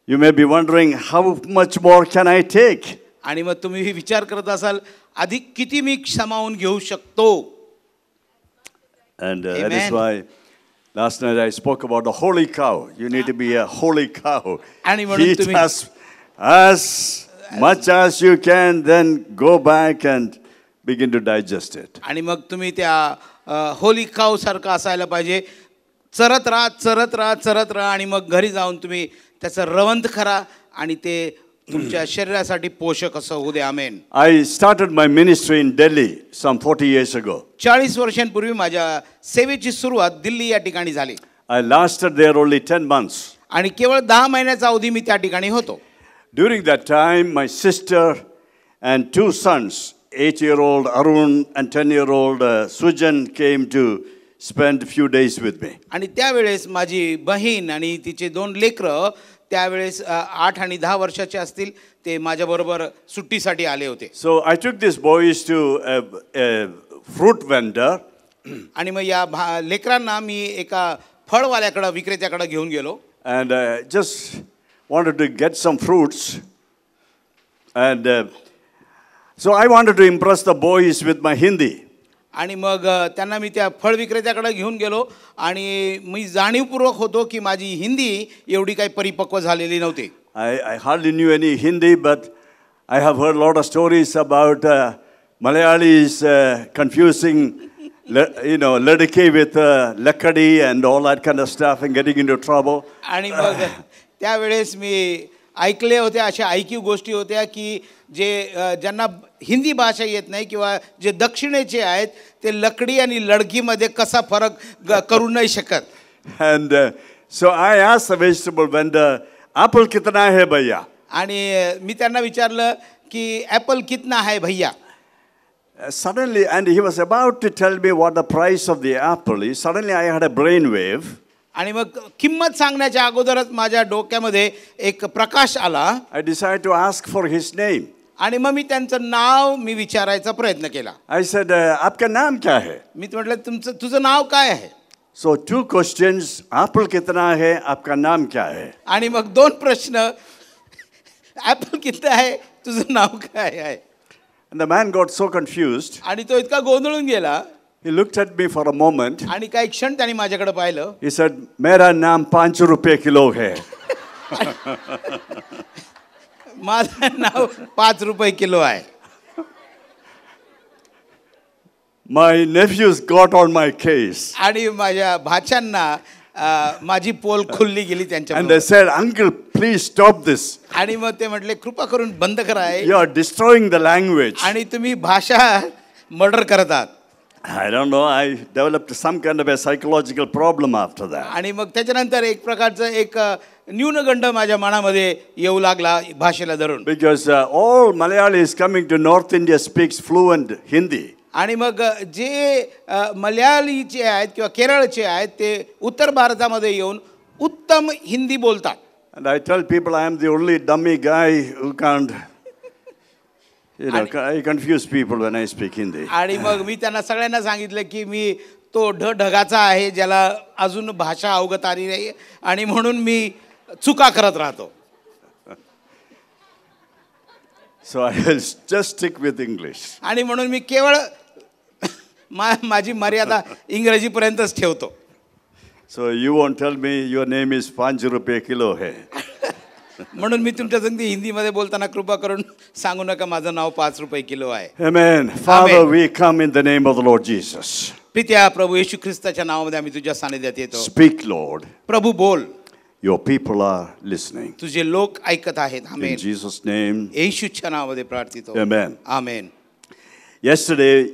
You may be wondering, how much more can I take? आणि मग तुम्ही विचार करत असाल अधिक किती मी सामावून घेऊ शकतो. And that is why last night I spoke about the holy cow. You need to be a holy cow. Eat as much as you can, then go back and begin to digest it. आणि मग तुम्ही त्या Holy काव सारखं असायला पाहिजे. चरत राहा आणि मग घरी जाऊन तुम्ही त्याचं रवंथ करा आणि ते तुमच्या शरीरासाठी पोषक असं होऊ दे. आमेन. I started my ministry in Delhi some 40 years ago. 40 वर्षांपूर्वी माझ्या सेवेची सुरुवात दिल्ली या ठिकाणी झाली. I lasted there only 10 months. आणि केवळ 10 महिन्याचा अवधी मी त्या ठिकाणी होतो. During that time, my sister and 2 sons, 8-year-old Arun and 10-year-old Sujan, came to spend a few days with me. आणि त्यावेळेस माझी बहीण आणि तिचे 2 लेकरं त्यावेळेस 8 आणि 10 वर्षाचे असतील ते माझ्याबरोबर सुट्टीसाठी आले होते. So I took these boys to a fruit vendor. आणि मग या लेकरांना मी एका फळवाल्याकडे विक्रेत्याकडे घेऊन गेलो. And just wanted to get some fruits. And so I wanted to impress the boys with my Hindi. आणि मग त्यांना मी त्या फळ विक्रेत्याकडे घेऊन गेलो आणि मी जाणीवपूर्वक होतो की माझी हिंदी एवढी काही परिपक्व झालेली नव्हती. I hardly knew any Hindi, but I have heard a lot of stories about Malayalis confusing, ladke with lakadi and all that kind of stuff and getting into trouble. आणि मग त्यावेळेस मी ऐकले होते, अशा ऐकीव गोष्टी होत्या की जे ज्यांना हिंदी भाषा येत नाही किंवा जे दक्षिणेचे आहेत ते लकडी आणि लडकीमध्ये कसा फरक करू नाही शकत. And so I asked the vegetable vendor, apple kitna hai bhaiya? आणि मी त्यांना विचारलं की ॲपल कितना है भैया. Suddenly, and he was about to tell me what the price of the apple is. Suddenly I had a brain wave. आणि मग किंमत सांगण्याच्या अगोदरच माझ्या डोक्यामध्ये एक प्रकाश आला. I decided to ask for his name. आणि मग मी त्यांचं नाव विचारायचा प्रयत्न केला. I said, आपका नाम क्या है? मी म्हटलं तुझं नाव काय आहे? So 2 questions, apple कितना है, आपका नाम क्या है? आणि मग 2 प्रश्न, ॲपल कितना आहे, तुझं नाव काय आहे? And the man got so confused. आणि तो इतका गोंधळून गेला. He looked at me for a moment. आणि काही क्षण त्याने माझ्याकडे पाहिलं. He said, मेरा नाम 5 रुपये किलो है. माझं नाव 5 रुपये किलो आहे. My nephews got on my case. आणि माझ्या भाच्यांना माझी पोल खुल्ली गेली त्यांच्या. And they said, uncle, please stop this. आणि मग ते म्हटले कृपा करून बंद करा. You are destroying the language. आणि तुम्ही भाषा मर्डर करतात. I don't know. I developed some kind of a psychological problem after that. आणि मग त्याच्यानंतर एक प्रकारचं एक न्यूनगंड माझ्या मनामध्ये येऊ लागला भाषेला धरून. Because all Malayalis coming to North India speaks fluent Hindi. आणि मग जे मल्याळीचे आहेत किंवा केरळचे आहेत ते उत्तर भारतामध्ये येऊन उत्तम हिंदी बोलतात. And I tell people I am the only dummy guy who can't, I confuse people when I speak Hindi. आणि मग मी त्यांना सगळ्यांना सांगितलं की मी तो ढगाचा आहे ज्याला अजून भाषा अवगत आली नाही आणि म्हणून मी चुका करत राहतो. So I will just stick with English. आणि म्हणून मी केवळ माझी मर्यादा इंग्रजीपर्यंतच ठेवतो. So you won't tell me your name is 5 रुपये किलो है. म्हणून मी तुमच्या संगती हिंदीमध्ये बोलताना कृपा करून सांगू नका माझं नाव 5 रुपये किलो आहे. Amen. Father, we come in the name of the Lord Jesus. प्रित्या प्रभू येशू ख्रिस्ताच्या नावामध्ये आम्ही तुझ्या सानिध्यात येतो. Speak, Lord. प्रभू बोल. Your people are listening. तुझे लोक ऐकत आहेत. आमेन. In Jesus' name. येशूच्या नावामध्ये प्रार्थितो. Amen. Amen. Yesterday,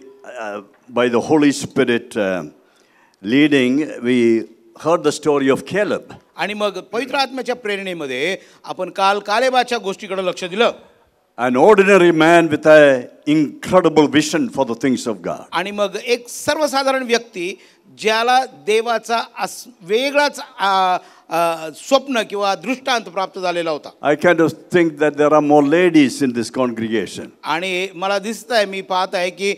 by the Holy Spirit leading, we heard the story of Caleb. आणि मग पवित्र आत्म्याच्या प्रेरणेमध्ये आपण काल कालेबाच्या गोष्टीकडे लक्ष दिलं. An ordinary man with an incredible vision for the things of God. आणि मग एक सर्वसाधारण व्यक्ती ज्याला देवाचा वेगळाच स्वप्न किंवा दृष्टांत प्राप्त झालेला होता. I kind of think that there are more ladies in this congregation. आणि मला दिसतंय, मी पाहत आहे की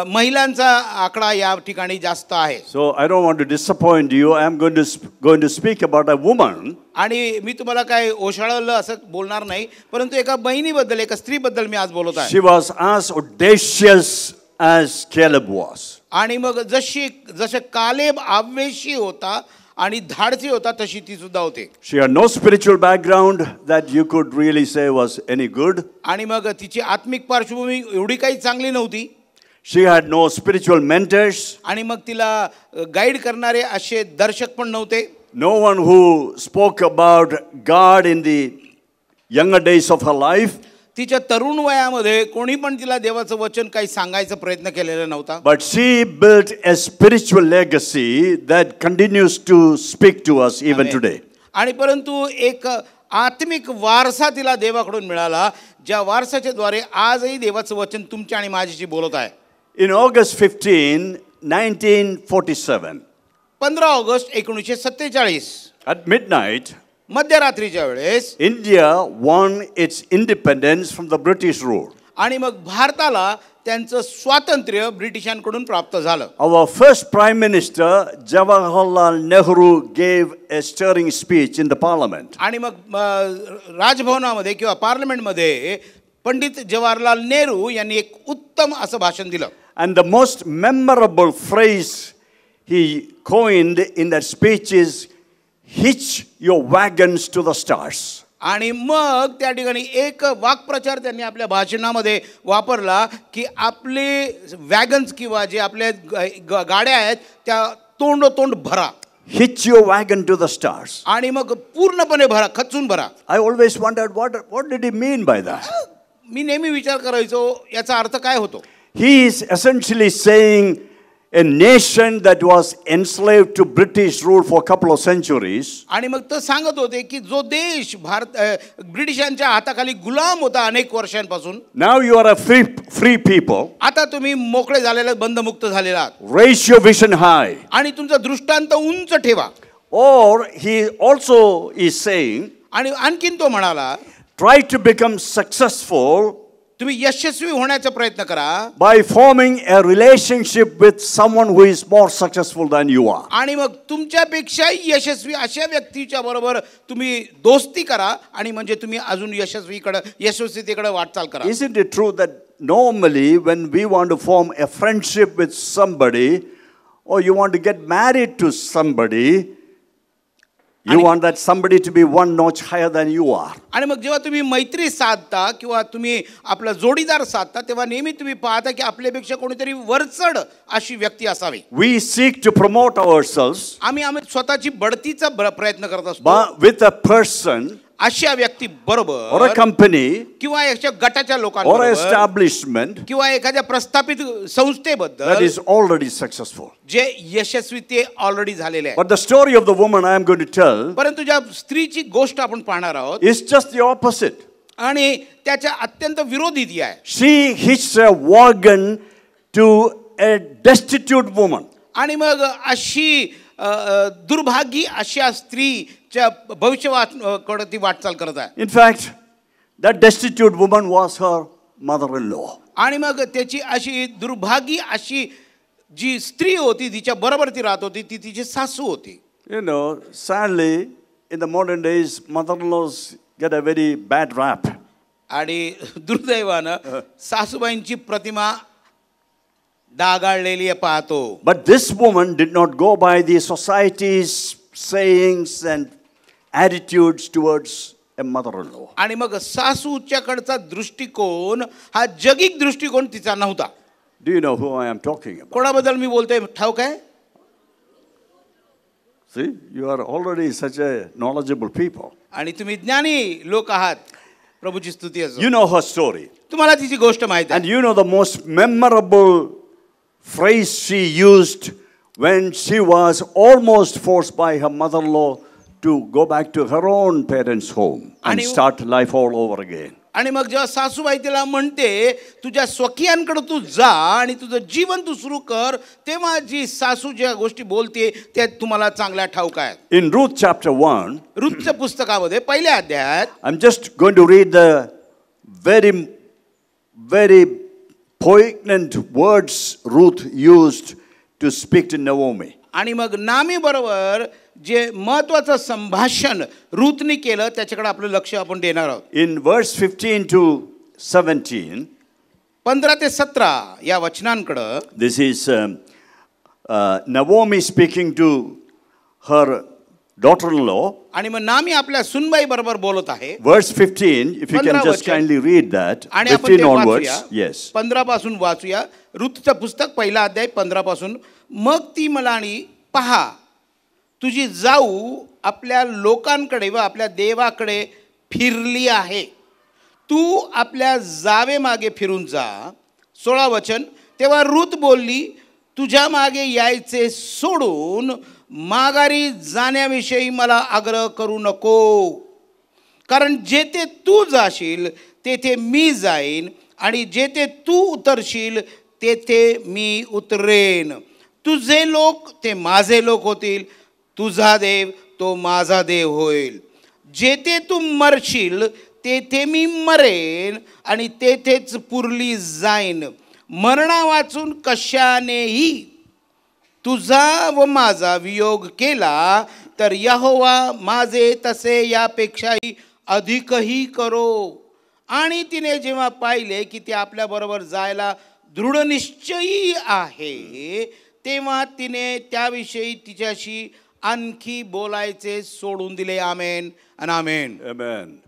महिलांचा आकडा या ठिकाणी जास्त आहे. So I don't want to disappoint you. I am going to speak about a woman. आणि मी तुम्हाला काय ओशाळलं असं बोलणार नाही, परंतु एका बहिणीबद्दल, एका स्त्रीबद्दल मी आज बोलत आहे. She was as audacious as Caleb was. आणि मग जसे कालेब आवेशी होता आणि धाडसी होता, तशी ती सुद्धा होती. She had no spiritual background that you could really say was any good. आणि मग तिची आत्मिक पार्श्वभूमी एवढी काही चांगली नव्हती. She had no spiritual mentors. आणि मग तिला गाईड करणारे असे दर्शक पण नव्हते. No one who spoke about God in the younger days of her life. तिच्या तरुण वयामध्ये कोणी पण तिला देवाचं वचन काही सांगायचा प्रयत्न केलेला नव्हता. But she built a spiritual legacy that continues to speak to us even today. आणि परंतु एक आत्मिक वारसा तिला देवाकडून मिळाला, ज्या वारसाच्या द्वारे आजही देवाचं वचन तुमच्या आणि माझ्याशी बोलत आहे. In August 15, 1947, 15 August 1947 at midnight, मध्यरात्रीच्या वेळेस India won its independence from the British rule. आणि मग भारताला त्यांचं स्वातंत्र्य ब्रिटिशांकडून प्राप्त झालं. Our first Prime Minister, Jawaharlal Nehru, gave a stirring speech in the Parliament. आणि मग राजभवनामध्ये किंवा पार्लमेंटमध्ये पंडित जवाहरलाल नेहरू यांनी एक उत्तम असं भाषण दिलं. And the most memorable phrase he coined in that speech is, "Hitch your wagons to the stars." आणि मग त्या ठिकाणी एक वाक्प्रचार त्यांनी आपल्या भाषणामध्ये वापरला की आपले वॅगन्स किंवा जे आपल्या गाड्या आहेत त्या तोंड भरा. Hitch your wagon to the stars. आणि मग पूर्णपणे भरा, खचून भरा. I always wondered what did he mean by that? मी नेहमी विचार करायचो याचा अर्थ काय होतो. He is essentially saying a nation that was enslaved to British rule for a couple of centuries. आणि मग तो सांगत होते की जो देश ब्रिटिशांच्या हाताखाली गुलाम होता अनेक वर्षांपासून, Now you are a free people. आता तुम्ही मोकळे झालेले, बंधमुक्त झालेले आहात. Raise your vision high. आणि तुमचा दृष्टांत उंच ठेवा. Or he also is saying, आणि आणखीन तो म्हणाला, try to become successful तुम्ही यशस्वी होण्याचा प्रयत्न करा by forming a relationship with someone who is more successful than you are. आणि मग तुमच्यापेक्षा यशस्वी अशा व्यक्तीच्या बरोबर तुम्ही दोस्ती करा आणि म्हणजे तुम्ही अजून यशस्वीतेकडे वाटचाल करा. Isn't it true that normally when we want to form a friendship with somebody or you want to get married to somebody, you want that somebody to be one notch higher than you are. आणि मग जेव्हा तुम्ही मैत्री साधता किंवा तुम्ही आपला जोडीदार साधता तेव्हा नेहमी तुम्ही पाहता की आपल्यापेक्षा कोणीतरी वरचढ अशी व्यक्ती असावी. We seek to promote ourselves आम्ही स्वतःची बढतीचा प्रयत्न करत असतो with a person अशा व्यक्ती बरोबर or a company किंवा एका गटाच्या or लोकांबरोबर establishment किंवा एखाद्या प्रस्थापित संस्थेबद्दल that is already successful. जे यशस्वी ते ऑलरेडी झालेले आहे. But the story of the woman I am going to tell परंतु ज्या स्त्रीची गोष्ट आपण पाहणार आहोत is just the opposite. आणि त्याच्या अत्यंत विरोधी ती आहे. She hitched a wagon to a destitute woman. आणि मग अशी दुर्भागी अशा स्त्रीच्या भविष्यवाणीकडे ती वाटचाल करत आहे. In fact, that destitute woman was her mother-in-law. आणि मग त्याची अशी दुर्भागी अशी जी स्त्री होती तिच्या बरोबर ती राहत होती ती तिची सासू होती. You know, sadly, in the modern days, mother-in-laws get a very bad rap. आणि दुर्दैवानं सासूबाईंची प्रतिमा डागाळलेली पाहतो. But this woman did not go by the society's sayings and attitudes towards a mother-in-law. आणि मग सासूच्याकडचा दृष्टिकोन हा जगिक दृष्टिकोन तिचा नव्हता. Do you know who I am talking about? कोणाबद्दल मी बोलतोय ठाऊक आहे? See, you are already such a knowledgeable people. आणि तुम्ही ज्ञानी लोक आहात. प्रभूची स्तुती असो. You know her story. तुम्हाला तिची गोष्ट माहिती आहे. And you know the most memorable phrase she used when she was almost forced by her mother-in-law to go back to her own parents' home and start life all over again. आणि मग जेव्हा सासूबाई तिला म्हणते तुझ्या स्वकीयांकडे तू जा आणि तुझं जीवन तू सुरू कर, तेव्हा जी सासू ज्या गोष्टी बोलते त्या तुम्हाला चांगल्या ठाऊक आहेत. In Ruth chapter 1, रूथच्या पुस्तकामध्ये पहिल्या अध्यायात I'm just going to read the very, very poignant words Ruth used to speak to Naomi. आणि मग नामी बरोबर जे महत्वाचं संभाषण रूथने केलं त्याच्याकडे आपलं लक्ष आपण देणार आहोत. In verse 15 to 17, 15 ते 17 या वचनांकडं this is Naomi speaking to her daughter-in-law. आणि मग नामी आपल्या सुनबाई बरोबर बोलत आहे. Verse 15, if you can 15 just वचन. kindly read that. आणि आपण 15 ते onwards. वाचूया. Yes. 15 पासून वाचूया. रूथचं पुस्तक पहिला अध्याय 15 पासून. मग ती म्हणाली, पहा तुझी जाऊ आपल्या लोकांकडे व आपल्या देवाकडे फिरली आहे, तू आपल्या जावे मागे फिरून जा. 16 वचन. तेव्हा रूथ बोलली, तुझ्या मागे यायचे सोडून माघारी जाण्याविषयी मला आग्रह करू नको, कारण जेथे तू जाशील तेथे मी जाईन आणि जेथे तू उतरशील तेथे मी उतरेन. तुझे लोक ते माझे लोक होतील, तुझा देव तो माझा देव होईल. जेथे तू मरशील तेथे मी मरेन आणि तेथेच पुरली जाईन. मरणा वाचून कशानेही तुझा व माझा वियोग केला तर यहोवा माझे तसे यापेक्षाही अधिकही करो. आणि तिने जेव्हा पाहिले की ते आपल्याबरोबर जायला दृढनिश्चयी आहे, तेव्हा तिने त्याविषयी तिच्याशी आणखी बोलायचे सोडून दिले. आमेन आणि आमेन. Amen.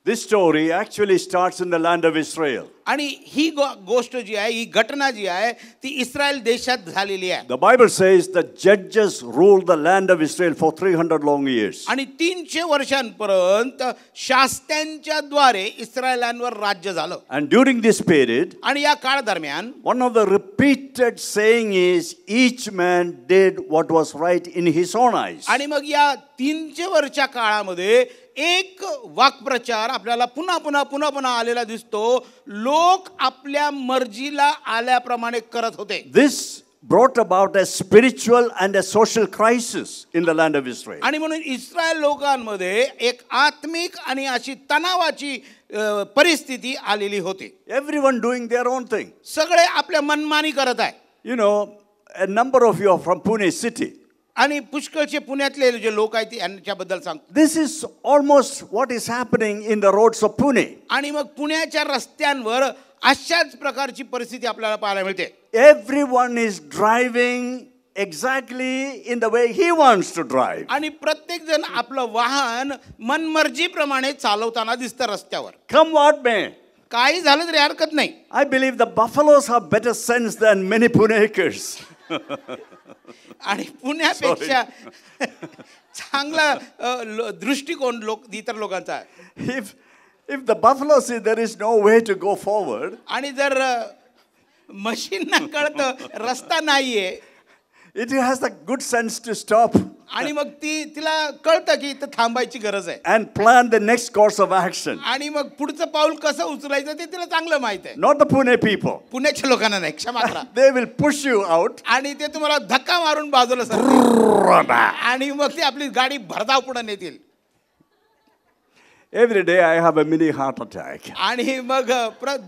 This story actually starts in the land of Israel. आणि ही गोष्ट जी आहे, ही घटना जी आहे ती इस्रायल देशात झालेली आहे. The Bible says the judges ruled the land of Israel for 300 long years. आणि 300 वर्षांपर्यंत शास्त्यांच्या द्वारे इस्रायलांवर राज्य झालं. And during this period, आणि या काळ दरम्यान one of the repeated saying is each man did what was right in his own eyes. आणि मग या 300 वर्षा काळामध्ये एक वाक्प्रचार आपल्याला पुन्हा पुन्हा पुन्हा पुन्हा आलेला दिसतो. लोक आपल्या मर्जीला आल्याप्रमाणे करत होते. This brought about a spiritual and a social crisis in the land of Israel. आणि म्हणून इस्रायल लोकांमध्ये एक आत्मिक आणि अशी तणावाची परिस्थिती आलेली होती. Everyone doing their own thing. सगळे आपल्या मनमानी करत आहे. You know, a number of you are from Pune city. आणि पुष्कळचे पुण्यातले जे लोक आहेत यांच्याबद्दल सांगतो. This is almost what is happening in the roads of Pune. आणि मग पुण्याच्या रस्त्यांवर अशाच प्रकारची परिस्थिती आपल्याला पाहायला मिळते. Everyone is driving exactly in the way he wants to drive. आणि प्रत्येक जण आपलं वाहन मनमर्जीप्रमाणे चालवताना दिसतं रस्त्यावर. Come what may. काही झालं तरी हरकत नाही. I believe the buffaloes have better sense than many Puneakers. आणि पुण्यापेक्षा चांगला दृष्टिकोन इतर लोकांचा आहे. If the buffalo see there is no way to go forward, आणि जर मशीनना कळतं रस्ता नाहीये, it has the good sense to stop आणि मग तिला कळतं की इथं थांबायची गरज आहे and plan the next course of action. आणि मग पुढचं पाऊल कसं उचलायचं ते तिला चांगलं माहित आहे. Not the Pune people. पुण्याच्या लोकांना नाही, क्षमा करा. They will push you out. आणि ते तुम्हाला धक्का मारून बाजूला सरकतील आणि मग ती आपली गाडी भरधाव पुढे नेतील. Every day I have a mini heart attack. आणि मग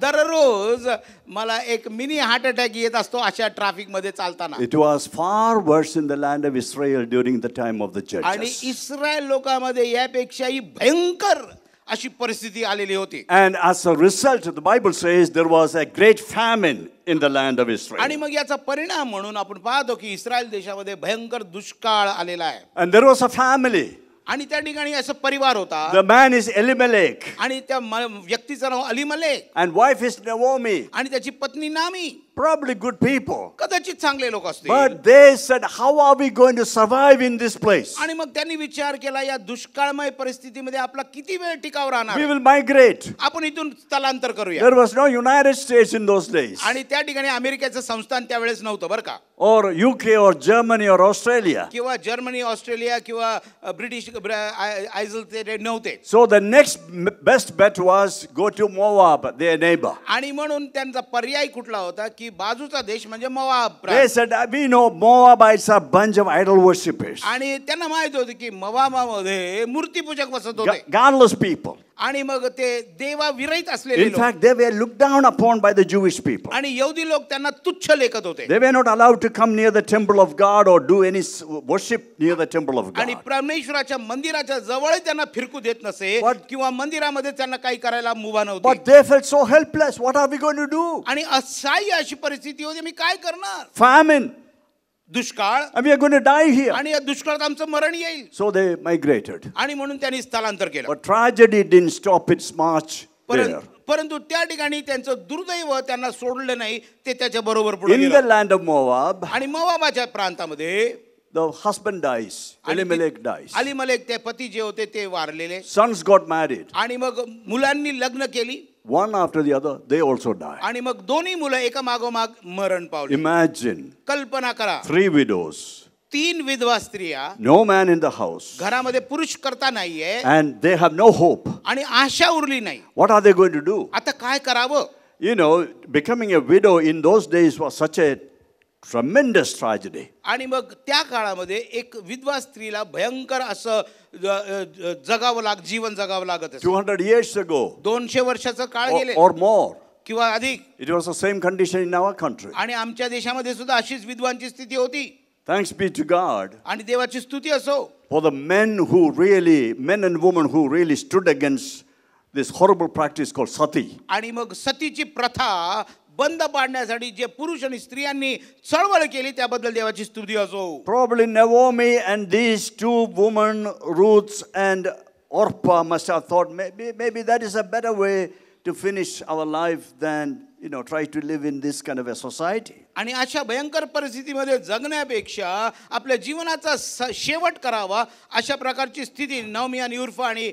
दररोज मला एक मिनी हार्ट अटॅक येत असतो अशा ट्रॅफिक मध्ये चालताना. It was far worse in the land of Israel during the time of the आणि judges. इस्रायल लोकांमध्ये यापेक्षाही भयंकर अशी परिस्थिती आलेली होती. And as a result, the Bible says there was a great famine in the land of Israel. आणि मग याचा परिणाम म्हणून आपण पाहतो की इस्रायल देशामध्ये भयंकर दुष्काळ आलेला आहे. And there was a family. आणि त्या ठिकाणी असं परिवार होता. The man is Elimelech. आणि त्या व्यक्तीचं नाव अलीमलेक. And wife is Naomi. आणि त्याची पत्नी नामी. probably good people. कदाचित चांगले लोक असतील. But they said, how are we going to survive in this place? आणि मग त्यांनी विचार केला या दुष्काळमय परिस्थितीमध्ये आपला किती वेळ टिकाव राहणार. We will migrate. आपण इथून स्थलांतर करूया. There was no United States in those days. आणि त्या ठिकाणी अमेरिकेचं संस्थान त्यावेळेस नव्हतं बरं का. Or UK or Germany or Australia. किंवा जर्मनी, ऑस्ट्रेलिया किंवा ब्रिटिश आयझल ते नव्हते. So the next best bet was go to Moab, their neighbor. आणि म्हणून त्यांचा पर्याय कुठला होता की बाजूचा देश म्हणजे Moab. They said, we know Moabites are a bunch of idol worshippers. आणि त्यांना माहित होतं की मोआबमध्ये मूर्तीपूजक वसत होते. Godless people. आणि मग ते देवा विरहित असलेले In fact, they were looked down upon by the Jewish people. आणि यहुदी लोक त्यांना तुच्छ लेखत होते. They were not allowed to come near the temple of God or do any worship near the temple of God. आणि परमेश्वराच्या मंदिराच्या जवळ त्यांना फिरकू देत नसे किंवा मंदिरामध्ये त्यांना काही करायला मुभा नव्हती. But they felt so helpless. What are we going to do? आणि असहाय्य अशी परिस्थिती होती. मी काय करणार? Famine. दुष्काळ. And we are going to die here. आणि या दुष्काळात आमचं मरण येईल. So they migrated. आणि म्हणून त्यांनी स्थलांतर केलं. But tragedy didn't stop its march there. परंतु त्या ठिकाणी त्यांचं दुर्दैव त्यांना सोडलं नाही. ते त्याच्या बरोबर पुढे In the land of Moab, आणि मोआबाच्या प्रांतामध्ये the husband dies. Elimelech dies. अलीमलेक ते पती जे होते ते वारलेले. Sons got married. आणि मग मुलांनी लग्न केली. One after the other, they also died. आणि मग दोन्ही मुलं एका मागोमाग मरण पावली. Imagine. कल्पना करा. 3 widows. 3 विधवा स्त्रिया. No man in the house. घरामध्ये पुरुष करता नाहीये. And they have no hope. आणि आशा उरली नाही. What are they going to do? आता काय करावं? You know, becoming a widow in those days was such a tremendous tragedy. आणि मग त्या काळामध्ये एक विधवा स्त्रीला भयंकर असं जीवन जगावं लागत असे. 200 years ago. 200 वर्षाचा काळ गेले. Or more. किंवा अधिक. It was the same condition in our country. आणि आमच्या देशामध्ये सुद्धा अशीच विधवांची स्थिती होती. Thanks be to God. आणि देवाची स्तुती असो. For the men and women who really stood against this horrible practice called sati. आणि मग सतीची प्रथा बंद पाडण्यासाठी जे पुरुष आणि स्त्रियांनी चळवळ केली त्याबद्दल देवाची स्तुती असो. Probably Naomi and these 2 women, Ruth and Orpah, must have thought maybe that is a better way to finish our life than try to live in this kind of a society. आणि अशा भयंकर परिस्थितीमध्ये जगण्यापेक्षा आपल्या जीवनाचा शेवट करावा अशा प्रकारची स्थिती नवमी आणि उर्फा आणि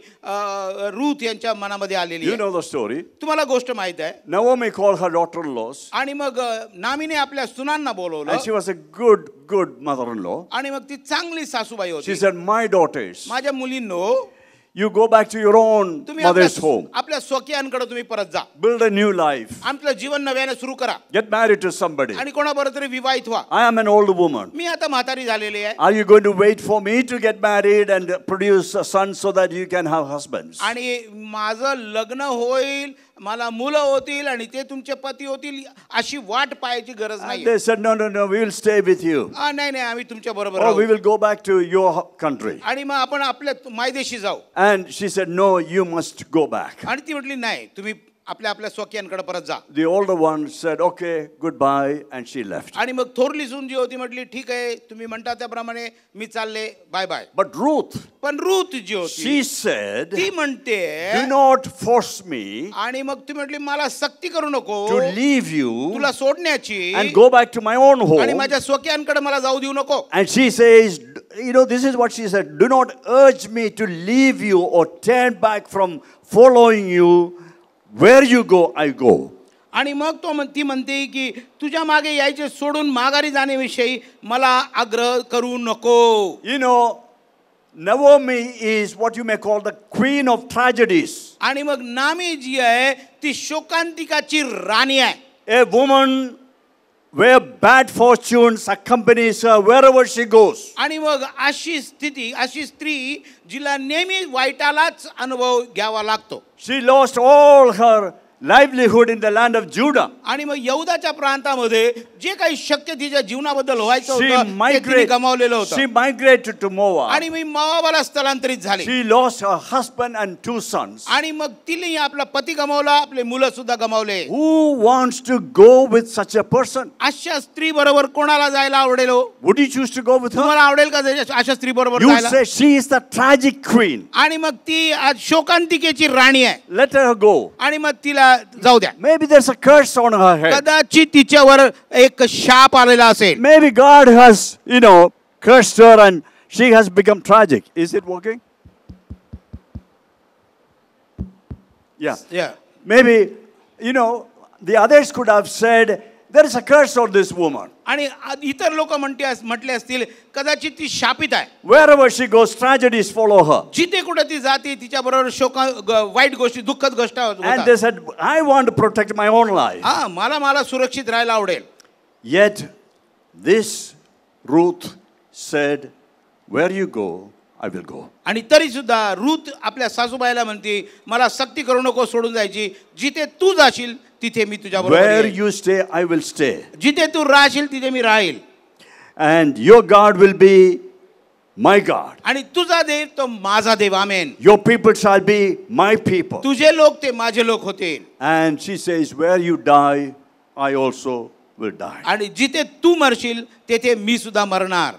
रूथ यांच्या मनामध्ये आलेली आहे. You know the story. तुम्हाला गोष्ट माहित आहे. Naomi called her daughter-in-laws. आणि मग नामीने आपल्या सुनांना बोलवलं. And she was a good mother-in-law. आणि मग ती चांगली सासूबाई होती. She said, my daughters, माझ्या मुलींनो, you go back to your own mother's home. आपल्या स्वकीयांकडे तुम्ही परत जा. Build a new life. आपलं जीवन नव्याने सुरू करा. Get married to somebody. आणि कोणाबरोबर तरी विवाहित व्हा. I am an old woman. मी आता म्हातारी झालेली आहे. Are you going to wait for me to get married and produce a son so that you can have husbands? आणि माझं लग्न होईल, मला मुलं होतील आणि ते तुमचे पती होतील अशी वाट पाहायची गरज नाही. They said, no, we will stay with you. नाही आम्ही तुमच्या बरोबर Oh, राहू. we will go back to your country. आणि मग आपण आपल्या मायदेशी जाऊ. And she said, no, you must go back. आणि ती म्हटली नाही, तुम्ही आपल्या स्वकीयांकडे परत जा. The older one said, okay, goodbye, and she left. आणि मग थोरली सून जी होती म्हटली ठीक आहे, तुम्ही म्हणता त्याप्रमाणे मी चालले, बाय बाय. But Ruth, पण रूथ जी होती, she said, ती म्हणते, do not force me. आणि मग ती म्हटली मला सक्ती करू नको to leave you तुला सोडण्याची and go back to my own आणि home. माझ्या स्वकीयांकडे मला जाऊ देऊ नको. And she says, this is what she said, do not urge me to leave you or turn back from following you. Where you go, I go. आणि मग ती म्हणते की तुझ्या मागे यायचे सोडून माघारी जाण्याविषयी मला आग्रह करू नको. Naomi is what you may call the queen of tragedies. आणि मग नामी जी आहे ती शोकांतिकाची राणी आहे. A woman where bad fortunes accompanies her wherever she goes. आणि मग अशी स्त्री जिला नेहमी वाईटालाच अनुभव घ्यावा लागतो. She lost all her livelihood in the land of Judah. आणि मग यहुदाच्या प्रांतामध्ये जे काही शक्य तिच्या जीवनाबद्दल व्हायचं होतं ते तिने गमावलेलं होतं. She migrated to Moab. आणि मी मोआबला स्थलांतरित झाली. She lost her husband and 2 sons. आणि मग तिने आपला पती गमावला, आपले मुलं सुद्धा गमावले. Who wants to go with such a person? अशा स्त्री बरोबर कोणाला जायला आवडेल? Would you choose to go with her? तुम्हाला आवडेल का अशा स्त्री बरोबर You जायला? say she is the tragic queen. आणि मग ती शोकांतिकेची राणी आहे. Let her go. आणि मग तिला मला जाऊ द्या. Maybe there's a curse on her head. कदाचित तिच्यावर एक शाप आलेला असेल. Maybe God has, cursed her and she has become tragic. Is it working? Yeah. Maybe, the others could have said, there is a curse on this woman. आणि इतर लोक म्हटले असतील कदाचित ती शापित आहे. Wherever she goes, tragedies follow her. जिथे कुठे ती जाते तिच्या बरोबर वाईट गोष्टी दुःखद गोष्टी होतात. And they said, I want to protect my own life. मला सुरक्षित राहायला आवडेल. Yet this Ruth said, where you go, I will go. आणि तरी सुद्धा रूथ आपल्या सासूबाईला म्हणते मला सक्ती करू नको सोडून जायची. जिथे तू जाशील तिथे मी तुझ्या बरोबर Where येईन. you stay, I will stay. जिथे तू राहशील तिथे मी राहील. And your God will be my God. आणि तुझा देव तो माझा देव. आमेन. Your people shall be my people. तुझे लोक ते माझे लोक होतील. And she says, where you die, I also will die. आणि जिथे तू मरशील तेथे मी सुद्धा मरणार.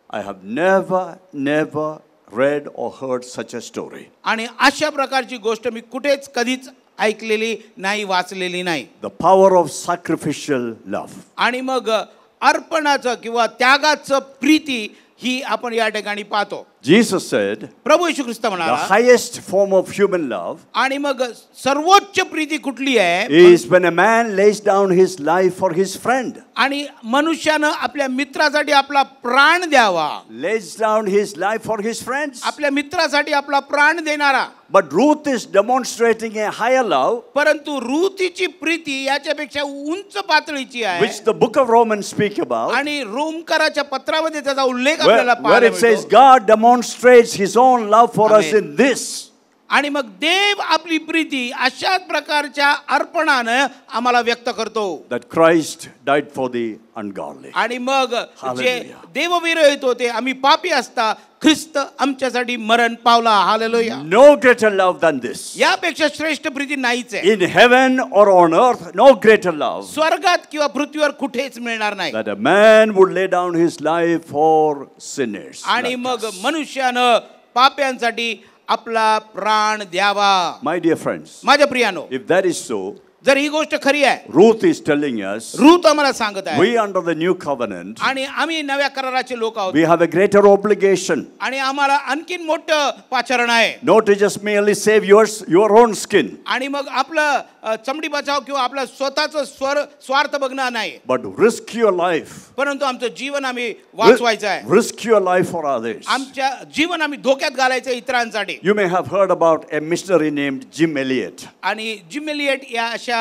I have never read or heard such a story. आणि अशा प्रकारची गोष्ट मी कुठेच कधीच ऐकलेली नाही, वाचलेली नाही. The power of sacrificial love. आणि मग अर्पणाचं किंवा त्यागाचं प्रीती ही आपण या ठिकाणी पाहतो. Jesus said, Prabhu Yeshu Christ the म्हणाला highest form of human love आणि मग सर्वोच्च प्रीती कुठली आहे is when a man lays down his life for his friend. आणि मनुष्यानं आपल्या मित्रासाठी आपला प्राण द्यावा. Lays down his life for his friends. आपल्या मित्रासाठी आपला प्राण देणारा. But Ruth is demonstrating a higher love, परंतु रूथीची प्रीती याच्यापेक्षा उंच पातळीची आहे. which the book of Romans speak about, आणि रोमकराच्या पत्रामध्ये त्याचा उल्लेख आपल्याला where पाहायला it says मिळतो. God demonstrates his own love for us Amen. in this. आणि मग देव आपली प्रीती अशाच प्रकारच्या अर्पणानं आम्हाला व्यक्त करतो. That Christ died for the ungodly. आणि मग जे Hallelujah. देवविरहित होते आम्ही पापी असता ख्रिस्त आमच्यासाठी मरण पावला. Hallelujah. No greater love than this. यापेक्षा श्रेष्ठ प्रीती नाहीच आहे. In heaven or on earth, no greater love. स्वर्गात किंवा पृथ्वीवर कुठेच मिळणार नाही. That a man would lay down his life for sinners. आणि like मग us. मनुष्यानं पाप्यांसाठी आपला प्राण द्यावा. My dear friends, माझ्या प्रियानो, if that is so, जर ही गोष्ट खरी आहे, Ruth is telling us, Ruth आम्हाला सांगत आहे we under the new covenant, आणि आम्ही नव्या कराराचे लोक आहोत we have a greater obligation. आणि आम्हाला आणखीन मोठं पाचारण आहे. Not to just merely save your own skin, आणि मग आपलं चमडी बचाव किंवा आपलं स्वतःचं स्वार्थ बघणं नाही, but risk your life. परंतु आमचं जीवन आम्ही वाचवायचं आहे. Risk your life for others. आमच्या जीवन आम्ही धोक्यात घालायचं इतरांसाठी. You may have heard about a missionary named Jim Elliot. आणि जिम एलियट या अशा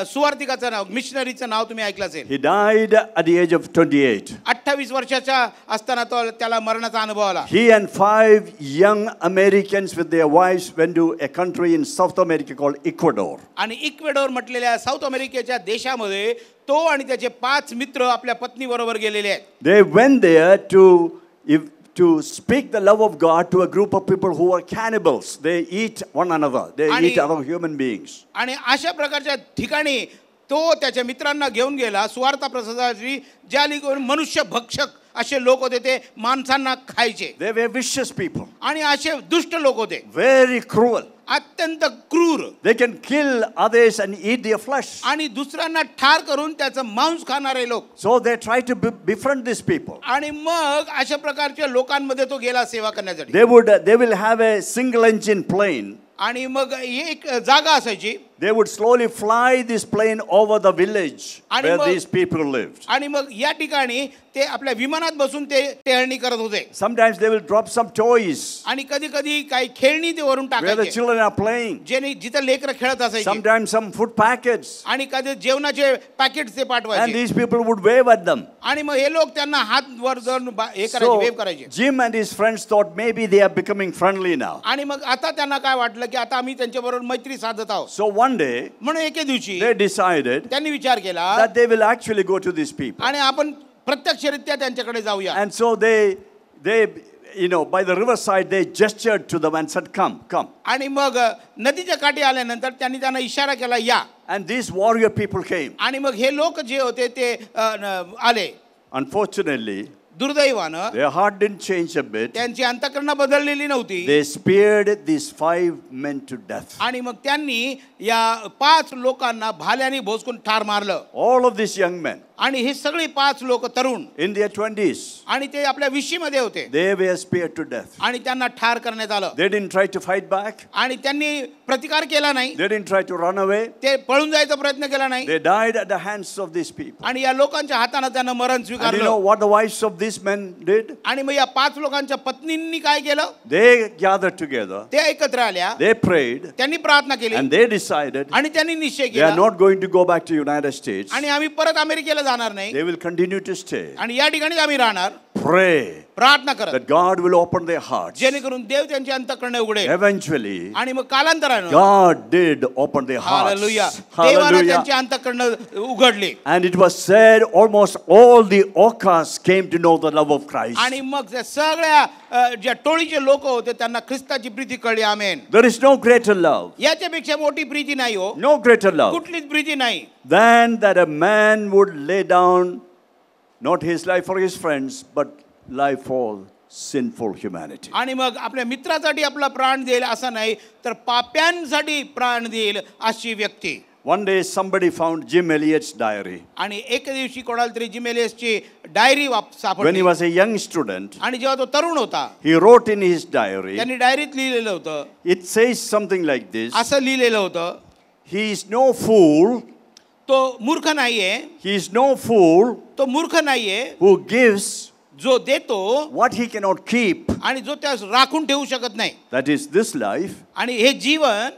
सुवार्तिकाचं नाव, मिशनरीचं नाव तुम्ही ऐकलं असेल. He died at the age of 28. 28 वर्षाचा असताना त्याला मरणाचा अनुभव आला. He and 5 young Americans with their wives went to a country in South America called Ecuador. आणि इक्वेडोर म्हटलेल्या साऊथ अमेरिकेच्या देशामध्ये तो आणि त्याचे 5 मित्र आपल्या पत्नीबरोबर गेलेले आहेत. They went there to speak the love of God to a group of people who were cannibals. They eat one another. They eat other human beings. आणि अशा प्रकारच्या ठिकाणी तो त्याच्या मित्रांना घेऊन गेला सुवार्ता प्रसादाची, ज्या लिहून मनुष्य भक्षक असे लोक होते, ते माणसांना खायचे. They were vicious people. आणि असे दुष्ट लोक होते, Very cruel. अत्यंत क्रूर. They can kill others and eat their flesh. आणि दुसऱ्यांना ठार करून त्याचं मांस खाणारे लोक. So they try to befriend these people. आणि मग अशा प्रकारच्या लोकांमध्ये तो गेला सेवा करण्यासाठी. They will have a single engine plane. आणि मग एक जागा असायची. They would slowly fly this plane over the village where these people lived. आणि मग या ठिकाणी ते आपल्या विमानात बसून ते टेहळणी करत होते. Sometimes they will drop some toys आणि कधी कधी काही खेळणी ते वरून where the टाकायचे, children are playing. जे जिथे लेकरं खेळत असायचे. Sometimes some food packets. आणि कधी जेवणाचे पॅकेट ते And पाठवायचे. these people would wave at them. आणि मग हे लोक त्यांना हात वर धरून हे करायचे, वेव करायचे. Jim and his friends thought maybe they are becoming friendly now. आणि मग आता त्यांना काय वाटलं की आता आम्ही त्यांच्याबरोबर मैत्री साधत आहोत. So one day म्हणून एके दिवशी they decided त्यांनी विचार केला that they will actually go to these people. आणि आपण प्रत्यक्षरित्या त्यांच्याकडे जाऊया. And so they by the riverside they gestured to them and said, come. आणि मग नदीच्या काठी आल्यानंतर त्यांना इशारा केला, या. And these warrior people came. आणि मग हे लोक जे होते ते आले. Unfortunately, दुर्दैवानं their heart didn't change a bit. त्यांची अंतःकरण बदललेली नव्हती. They speared these 5 men to death. आणि मग त्यांनी या 5 लोकांना भाल्याने भोसकून ठार मारलं. All of these young men आणि हे सगळे 5 लोक तरुण in their 20s, आणि ते आपल्या 20 मध्ये होते. they were speared to death. आणि त्यांना ठार करण्यात आलं. They didn't try to fight back. आणि त्यांनी प्रतिकार केला नाही. They didn't try to run away. ते पळून जायचा प्रयत्न केला नाही. They died at the hands of these people. आणि या लोकांच्या हाताने त्यांना मरण And you know स्वीकारलं. what the wives of these men did? आणि मग या 5 लोकांच्या पत्नींनी काय केलं? They gathered together. ते एकत्र आल्या. They prayed. त्यांनी प्रार्थना केली. And they decided आणि त्यांनी निश्चय they are केला. not going to go back to United States. आणि आम्ही परत अमेरिकेला जाणार नाही. They will continue to stay. आणि या ठिकाणी आम्ही राहणार. Pray प्रार्थना करत that God will open their hearts. जेणेकरून देव त्यांची अंतःकरण उघडेल. Eventually, आणि मग कालांतराने God did open their hearts. Hallelujah, देवाने Hallelujah. त्यांची अंतःकरण उघडली. And it was said almost all the Okas came to know the love of Christ. आणि मग त्या सगळ्या ज्या टोळीचे लोक होते त्यांना ख्रिस्ताची प्रीती कळली. आमेन. There is no greater love, याच्यापेक्षा मोठी प्रीती नाही हो. no greater love कुठलीच प्रीती नाही than that a man would lay down not his life for his friends, but life for sinful humanity. आणि मग आपल्या मित्रासाठी आपला प्राण देईल असं नाही तर पाप्यांसाठी प्राण देईल अशी व्यक्ती. One day somebody found Jim Elliot's diary. आणि एक दिवशी कोणाला तरी जिम एलियसची डायरी When he सापडली. was a young student, आणि जेव्हा तो तरुण होता he wrote in his diary, त्यांनी डायरीत लिहिलेलं होतं. it says something like this: असं लिहिलेलं होतं, he is no fool, तो मूर्ख नाहीये, he is no fool तो मूर्ख नाहीये who gives जो देतो what he cannot keep, आणि जो त्या राखून ठेवू शकत नाही. that is this life, आणि हे जीवन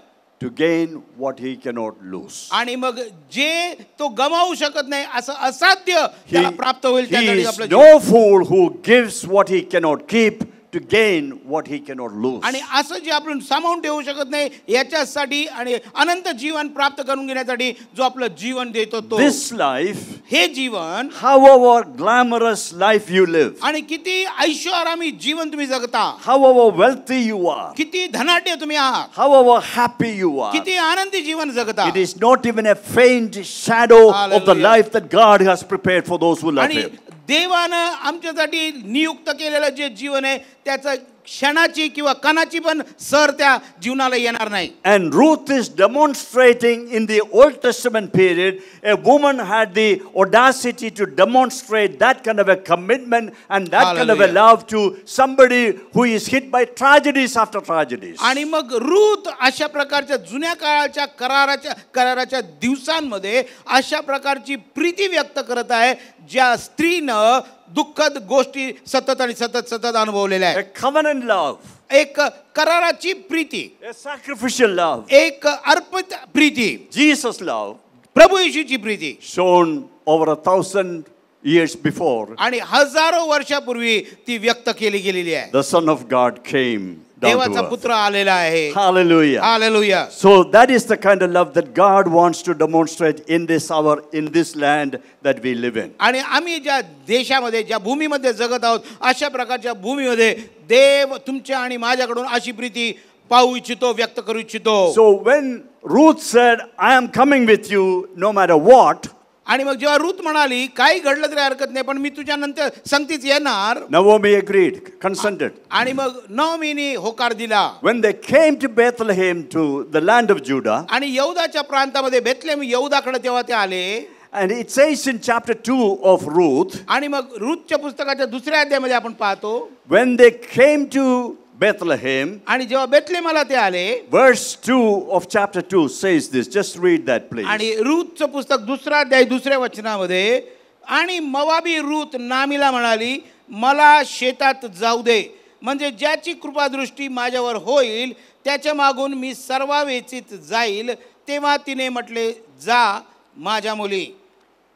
to gain what he cannot lose. आणि मग जे तो गमावू शकत नाही असं असाध्य He, त्याला प्राप्त होईल. he त्यासाठी is आपलं जीवन. no fool who gives what he cannot keep to gain what he cannot lose. आणि असं जे आपण सामावून ठेवू शकत नाही याच्यासाठी आणि अनंत जीवन प्राप्त करून घेण्यासाठी जो आपलं जीवन देतो तो. This life, हे जीवन however glamorous life you live, आणि किती ऐषारामी जीवन तुम्ही जगता, however wealthy you are, किती धनाढ्य तुम्ही आहात, however happy you are, किती आनंदी जीवन जगता, it is not even a faint shadow of the Hallelujah. life that God has prepared for those who love आणि him. देवानं आमच्यासाठी नियुक्त केलेलं जे जीवन आहे त्याचं क्षणाची किंवा कणाची पण सर त्या जीवनाला येणार नाही. And Ruth is demonstrating in the Old Testament period, a woman had the audacity to demonstrate that kind of a commitment and that kind of a Hallelujah. love to somebody who is hit by tragedies after tragedies. आणि मग Ruth अशा प्रकारच्या जुन्या काळाच्या कराराच्या दिवसांमध्ये अशा प्रकारची प्रीती व्यक्त करत आहे ज्या स्त्रीनं दुःखद गोष्टी सतत आणि सतत अनुभवलेल्या A आहेत. covenant love, एक कराराची प्रीती, a sacrificial love, एक अर्पित प्रीती, Jesus love, प्रभू येशूची Preeti shown over 1,000 years before. आणि हजारो वर्षापूर्वी ती व्यक्त केली गेलेली आहे. The Son of God came down देवाचा to earth. पुत्र आलेला आहे. Hallelujah. Hallelujah. So that is the kind of love that God wants to demonstrate in this hour, in this land that we live in. आणि आम्ही ज्या देशामध्ये ज्या भूमीमध्ये जगत आहोत अशा प्रकारच्या भूमीमध्ये देव तुमच्या आणि माझ्याकडून अशी प्रीती पाहू इच्छितो, व्यक्त करू इच्छितो. So when Ruth said, I am coming with you no matter what, आणि मग जेव्हा रूथ म्हणाली काही घडलं तरी हरकत नाही पण मी तुझ्या नंतर संगतीच येणार, Naomi agreed, consented. आणि मग नओमीने होकार दिला. When they came to Bethlehem, to the land of Judah, आणि यहूदाच्या प्रांतामध्ये बेथलेहेम यहूदाकडे तेव्हा ते आले. and it says in chapter 2 of Ruth, आणि मग रूथच्या पुस्तकाच्या दुसऱ्या अध्यायामध्ये आपण पाहतो when they came to Bethlehem, आणि जेव्हा बेथलेहेमला ते आले, verse 2 of chapter 2 says this. Just read that, please. आणि रूथचं पुस्तक दुसरा अध्याय दुसऱ्या वचनामध्ये, आणि मोवाबी रूथ नामीला म्हणाली मला शेतात जाऊ दे, म्हणजे ज्याची कृपादृष्टी माझ्यावर होईल त्याच्या मागून मी सर्वावेचित जाईल. तेव्हा तिने म्हटले जा माझ्या मुली.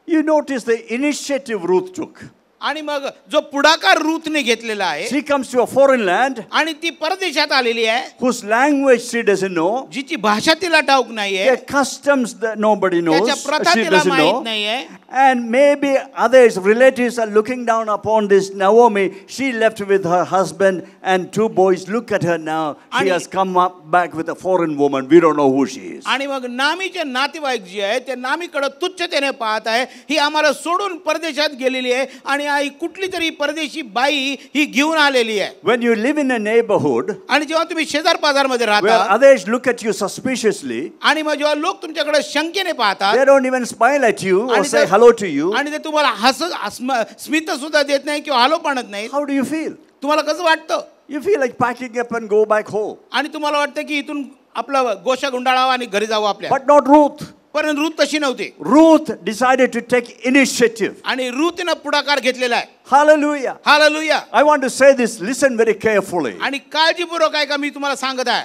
You notice the initiative Ruth took. आणि मग जो पुढाकार रूथने घेतलेला आहे, She comes to a foreign land आणि ती परदेशात आलेली आहे, whose language she doesn't know, जिची भाषा तिला ठाऊक नाहीये, their customs that nobody knows, त्याच्या प्रथा she तिला doesn't माहित know, नाहीये. and maybe others, relatives are looking down upon this Naomi. She left with her husband and 2 boys. Look at her now. She आणि- has come up back with a foreign woman. We don't know who she is. आणि मग नामीचे नातेवाईक जे आहे ते नामीकडे तुच्छतेने पाहत आहे. ही आम्हाला सोडून परदेशात गेलेली आहे आणि आणि आई कुठली तरी परदेशी बाई ही घेऊन आलेली आहे. When you live in a neighborhood आणि जेव्हा तुम्ही शेजार बाजारमध्ये where राहता others look at you suspiciously, आणि मग जेव्हा लोक तुमच्याकडे शंकेने पाहतात they don't even smile at you or आणि say ते- hello to you, आणि ते तुम्हाला स्मित सुद्धा देत नाही किंवा हालो पाणत नाही, how do you feel? तुम्हाला कसं वाटतं? You feel like packing up and go back home. आणि तुम्हाला वाटतं की इथून आपला गोशा गुंडाळावा आणि घरी जावं आपल्या. But not Ruth. पण रूथ तशी नव्हती. Ruth decided to take initiative. आणि रूथनं पुढाकार घेतलेला आहे. Hallelujah. Hallelujah. I want to say this, listen very carefully. आणि काळजीपूर्वक आहे का मी तुम्हाला सांगत आहे.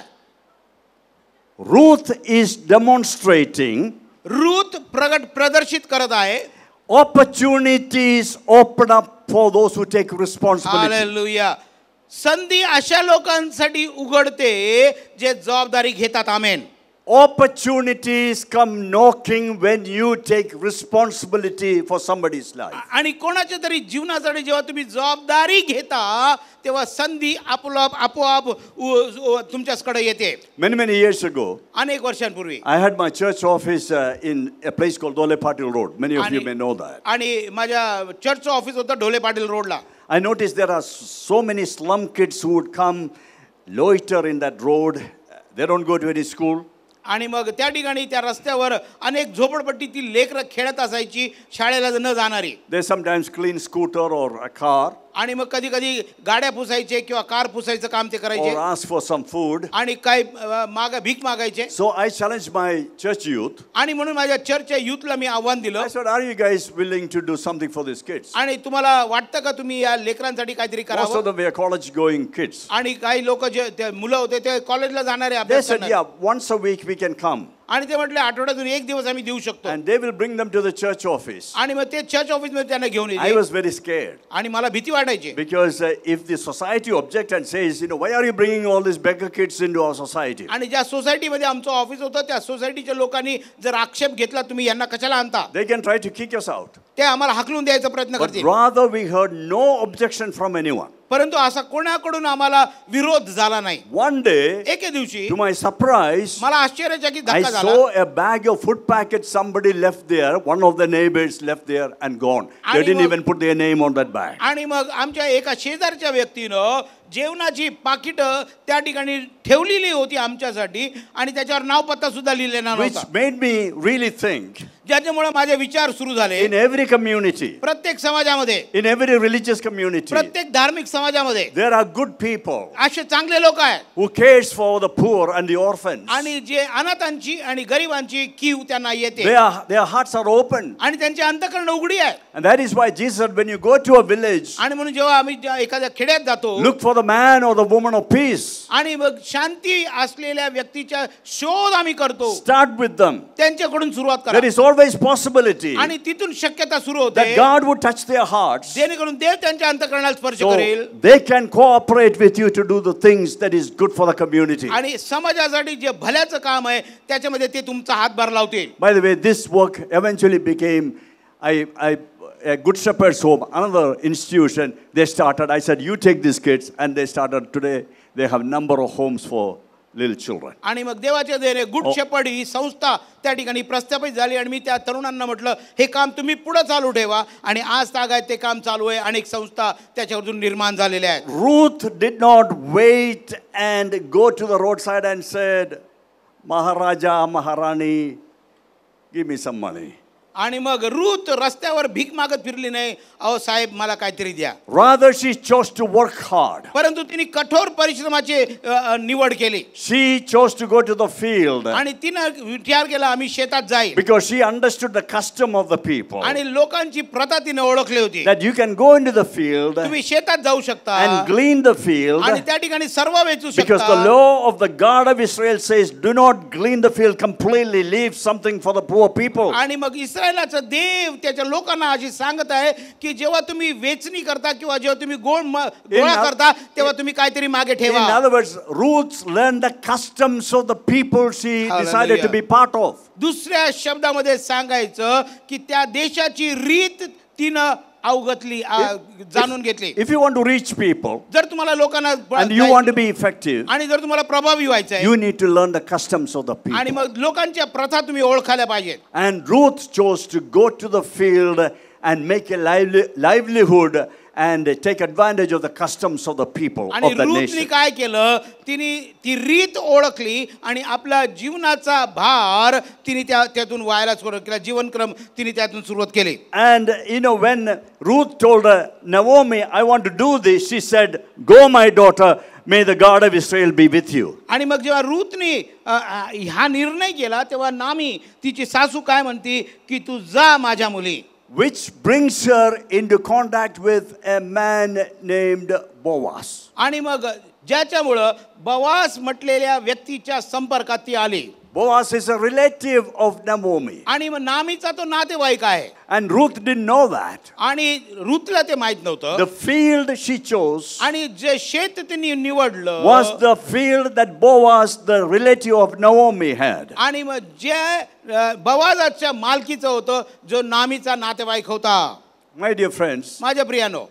Ruth is demonstrating रूथ प्रदर्शित करत आहे. opportunities open up for those who take responsibility. Hallelujah. संधी अशा लोकांसाठी उघडते जे जबाबदारी घेतात. आमेन. Opportunities come knocking when you take responsibility for somebody's life. आणि कोणाच्या तरी जीवनासाठी जेव्हा तुम्ही जबाबदारी घेता तेव्हा संधी आपोआप तुमच्याकडे येते. Many years ago, अनेक वर्षांपूर्वी I had my church office in a place called Dole Patil Road. Many of you may know that. आणि माझ्या चर्चचं ऑफिस होतं ढोले पाटील रोडला. I noticed there are so many slum kids who would come loiter in that road. They don't go to any school. आणि मग त्या ठिकाणी त्या रस्त्यावर अनेक झोपडपट्टीतील लेकरं खेळत असायची, शाळेला न जाणारी. They sometimes clean scooter or a car आणि मग कधी कधी गाड्या पुसायचे किंवा कार पुसायचं काम ते करायचे or ask for some food. आणि काय भीक मागायचे. So I challenged my church youth. आणि म्हणून माझ्या चर्चच्या युथला मी आव्हान दिलं. I said, are you guys willing to do something for these kids? आणि तुम्हाला वाटतं का तुम्ही या लेकरांसाठी काहीतरी Most of करावं? them were college going kids. आणि काही लोक जे ते मुलं होते ते कॉलेजला जाणारे They अभ्यास said, करणारे. yeah, once a week we can come. आणि ते म्हटले आठवड्यातून एक दिवस आम्ही देऊ शकतो. And they will bring them to the church office. आणि मग ते चर्च ऑफिस मध्ये त्यांना घेऊन I येते. was very scared. आणि मला भीती वाटायची. Because if the society object and says, why are you bringing all these beggar kids into our society? आणि ज्या सोसायटीमध्ये आमचं ऑफिस होतं त्या सोसायटीच्या लोकांनी जर आक्षेप घेतला तुम्ही यांना कशाला आणता, They can try to kick us out. ते आम्हाला हाकलून द्यायचा प्रयत्न But करतील. rather we heard no objection from anyone. परंतु असा कोणाकडून आम्हाला विरोध झाला नाही. One day, एके दिवशी to my surprise, मला आश्चर्यचकित I धक्का झाला. saw a bag of food packets somebody left there. One of the neighbors left there and gone. They आणि didn't मग- even put their name on that bag. आणि मग आमच्या एका शेजारच्या व्यक्तीनं जेवणाची पाकिटं त्या ठिकाणी ठेवलेली होती आमच्यासाठी आणि त्याच्यावर नाव पत्ता सुद्धा लिहिलेला Which नव्हता. made me really think, ज्याच्यामुळे माझे विचार सुरू झाले. in every community, प्रत्येक समाजामध्ये, in every religious community, प्रत्येक धार्मिक समाजामध्ये there are good people असे चांगले लोक आहेत who cares for the poor and the orphans. आणि जे अनाथांची आणि गरिबांची कीव त्यांना येते Their hearts are open. आणि त्यांची अंतःकरण उघडी आहे. And that is why Jesus said, when you go to a village, आणि म्हणून जेव्हा आम्ही एखाद्या खेड्यात जातो look for the man or the woman of peace. आणि मग शांती असलेल्या व्यक्तीचा शोध आम्ही करतो, Start with them. त्यांच्याकडून सुरुवात There करा is always possibility आणि तिथून शक्यता सुरू that होते God would touch their hearts जेणेकरून देव त्यांच्या अंतःकरणाला स्पर्श so करेल they can cooperate with you to do the things that is good for the community. आणि समाजासाठी जे भल्याचं काम आहे त्याच्यामध्ये ते तुमचा हातभार लावतील. By the way, this work eventually became a Good Shepherd's Home, another institution they started. I said, you take these kids, and they started. Today they have number of homes for little children. आणि मग देवाच्या दयेने good shepherd ही संस्था त्या ठिकाणी प्रस्थापित झाली आणि मी त्या तरुणांना म्हटलं हे काम तुम्ही पुढे चालू ठेवा आणि आज तागायत ते काम चालू आहे. अनेक संस्था त्याच्यावरून निर्माण झालेल्या आहेत. Ruth did not wait and go to the roadside and said, Maharaja, Maharani, give me some money. आणि मग रूथ रस्त्यावर भीक मागत फिरली नाही, अहो साहेब मला काहीतरी द्या. Rather, she chose to work hard. परंतु तिने कठोर परिश्रमाची निवड केली She chose to go to the field आणि तिनं विचार केला आम्ही शेतात जाईल because she understood the custom of the people. आणि लोकांची प्रथा तिने ओळखली होती. That you can go into the field तुम्ही शेतात जाऊ शकता and glean the field आणि त्या ठिकाणी सर्व वेचू because the शकता. law of the God of Israel says, do not glean the field completely, leave something for the poor people. आणि मग इस्रायलाचं देव त्याच्या लोकांना अशी सांगत आहे की जेव्हा तुम्ही वेचणी करता किंवा जेव्हा तुम्ही गोळा करता तेव्हा तुम्ही काहीतरी मागे In ठेवा. other words, Ruth learned the customs of the people she decided to be part of. दुसऱ्या शब्दामध्ये सांगायचं की त्या देशाची रीत तिनं अवगतली, जाणून घेतली. If you want to reach people जर तुम्हाला लोकांना and you want to be effective, आणि जर तुम्हाला प्रभावी व्हायचं आहे you need to learn the customs of the आणि people. मग लोकांच्या प्रथा तुम्ही ओळखायला पाहिजेत. And Ruth chose to go to the field and make a livelihood and take advantage of the customs of the people आणि of the रूथने nation. काय केलं, तिने ती रीत ओळखली आणि आपला जीवनाचा भार तिने त्यातून व्हायला सुरुवात केला, जीवनक्रम तिने त्यातून सुरुवात केली. And when Ruth told Naomi, I want to do this, she said, go my daughter, may the God of Israel be with you. आणि मग जेव्हा रूथने हा निर्णय केला तेव्हा नामी तिची सासू काय म्हणती की तू जा माझ्या मुली. Which brings her into contact with a man named Boaz. आणि मग ज्याच्यामुळं बोआज म्हटलेल्या व्यक्तीच्या संपर्कात ती आली. Boaz is a relative of Naomi. आणि मग नामीचा तो नातेवाईक आहे. And Ruth didn't know that. आणि रूथला ते माहित नव्हतं. The field she chose आणि जे शेत तिने निवडलं was the field that Boaz, the relative of Naomi, had. आणि मग जे बोआजाच्या मालकीचं होतं जो नामीचा नातेवाईक होता. My dear friends, माझ्या प्रियानो,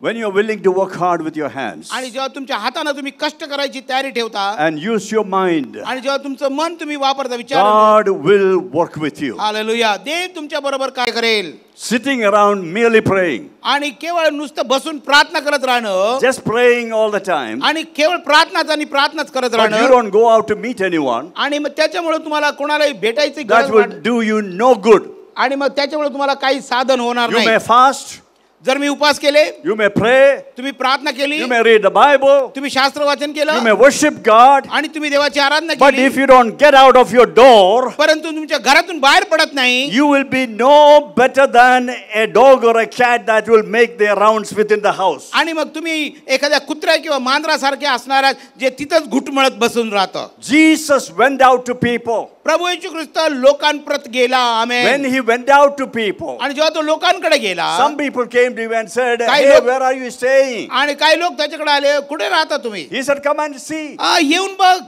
when you are willing to work hard with your hands आणि जेव्हा तुमच्या हाताने तुम्ही कष्ट करायची तयारी ठेवता and use your mind, आणि जेव्हा तुमचं मन तुम्ही वापरता, विचार, God will work with you. Hallelujah, देव तुमच्या बरोबर काय करेल. Sitting around merely praying, आणि केवळ नुसतं बसून प्रार्थना करत राहणं, just praying all the time, आणि केवळ प्रार्थनाच आणि प्रार्थनाच करत but you राहणं, don't go out to meet anyone, आणि मग त्याच्यामुळे तुम्हाला कोणालाही भेटायची that गरज will do you no good. आणि मग त्याच्यामुळे तुम्हाला काही साधन होणार You may नाही. fast, जर मी उपवास केले, you may pray, तुम्ही प्रार्थना केली, you may read the Bible, तुम्ही शास्त्र वाचन you केलं, may worship God, आणि तुम्ही देवाची आराधना but केली, if you don't get out of your door, परंतु तुमच्या घरातून बाहेर पडत नाही, you will be no better than a dog or a cat that will make their rounds within the house. आणि मग तुम्ही एखाद्या कुत्र्या किंवा मांजरासारखे असणाऱ्या जे तिथंच घुटमळत बसून राहतं. Jesus went out to people. प्रभू येशू ख्रिस्त लोकांप्रत गेला. When amen. he went out to people, आणि जेव्हा तो लोकांकडे गेला, some people came to him and said, काही hey, लोक- where are you staying? आणि काही लोक त्याच्याकडे आले, कुठे राहता तुम्ही? He said, come and see. येऊन बघ.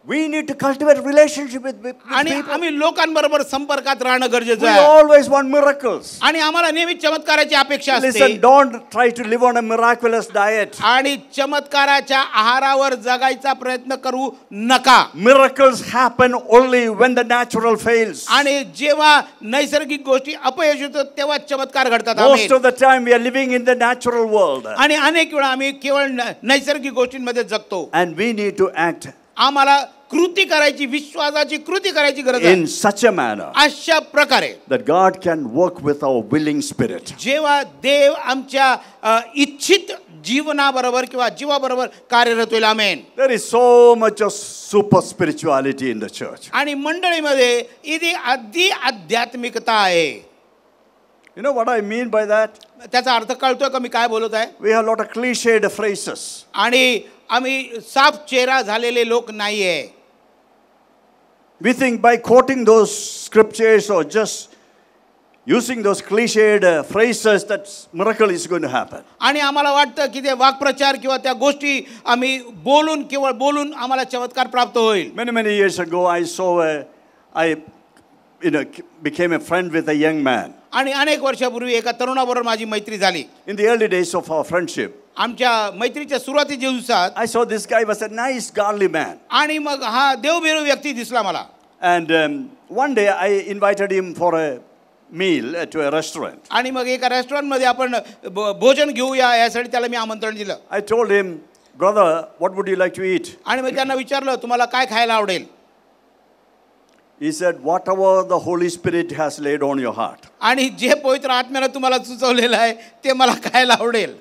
We need to cultivate relationship with आणि people. आम्ही लोकांबरोबर संपर्कात राहणं गरजेचं We आहे. always want miracles. आणि आम्हाला नेहमी चमत्काराची अपेक्षा असते. Listen, don't try to live on a miraculous diet. आणि चमत्काराच्या आहारावर जगायचा प्रयत्न करू नका. Miracles happen only when the natural fails. आणि जेव्हा नैसर्गिक गोष्टी अपयश होतात तेव्हा चमत्कार घडतात. Most amen. of the time we are living in the natural world. आणि अनेक वेळा आम्ही केवळ नैसर्गिक गोष्टींमध्ये जगतो. And we need to act आम्हाला कृती करायची, विश्वासाची कृती करायची गरज आहे. in such a manner अशा प्रकारे that God can work with our willing spirit. जेव्हा देव आमच्या इच्छित जीवनाबरोबर किंवा जीवाबरोबर कार्यरत होईल. आमेन. There is so much of super spirituality in the church. आणि मंडळीमध्ये इथे अगदी आध्यात्मिकता आहे. You know what I mean by that? त्याचा अर्थ कळतोय का मी काय बोलत आहे? We have a lot of cliched phrases. आणि आम्ही साफ चेहरा झालेले लोक नाहीये. We think by quoting those scriptures or just using those cliched phrases that miracle is going to happen. आणि आम्हाला वाटतं की ते वाक्प्रचार किंवा त्या गोष्टी आम्ही बोलून, केवळ बोलून आम्हाला चमत्कार प्राप्त होईल. Many years ago I saw I became a friend with a young man. आणि अनेक वर्षापूर्वी एका तरुणाबरोबर माझी मैत्री झाली. In the early days of our friendship, आमच्या मैत्रीच्या सुरुवातीच्या दिवसात I saw this guy was a nice godly man. आणि मग हा देवभीरू व्यक्ती दिसला मला. And one day I invited him for a meal to a restaurant. आणि मग एका रेस्टॉरंटमध्ये आपण भोजन घेऊया यासाठी त्याला मी आमंत्रण दिलं. I told him, brother, what would you like to eat? आणि मग त्यांना विचारलं तुम्हाला काय खायला आवडेल? He said, whatever the Holy Spirit has laid on your heart. आणि जे पवित्र आत्म्याने तुम्हाला सुचवलेलं आहे ते मला खायला आवडेल.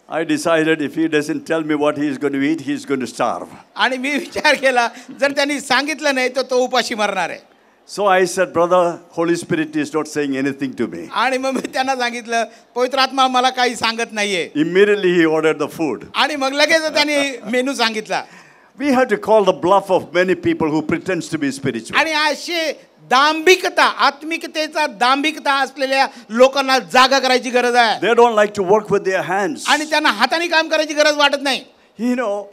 I decided if he doesn't tell me what he is going to eat, he is going to starve. आणि मी विचार केला जर त्यांनी सांगितलं नाही तर तो उपाशी मरणार आहे. So I said, brother, Holy Spirit is not saying anything to me. आणि मग मी त्यांना सांगितलं पवित्र आत्मा मला काही सांगत नाहीये. Immediately he ordered the food. आणि मग लगेच त्यांनी मेनू सांगितला. We have to call the bluff of many people who pretends to be spiritual. आणि असे दांभिकता, आत्मिकतेचा दांभिकता असलेल्या लोकांना जागा करायची गरज आहे. They don't like to work with their hands. आणि त्यांना हाताने काम करायची गरज वाटत नाही. You know,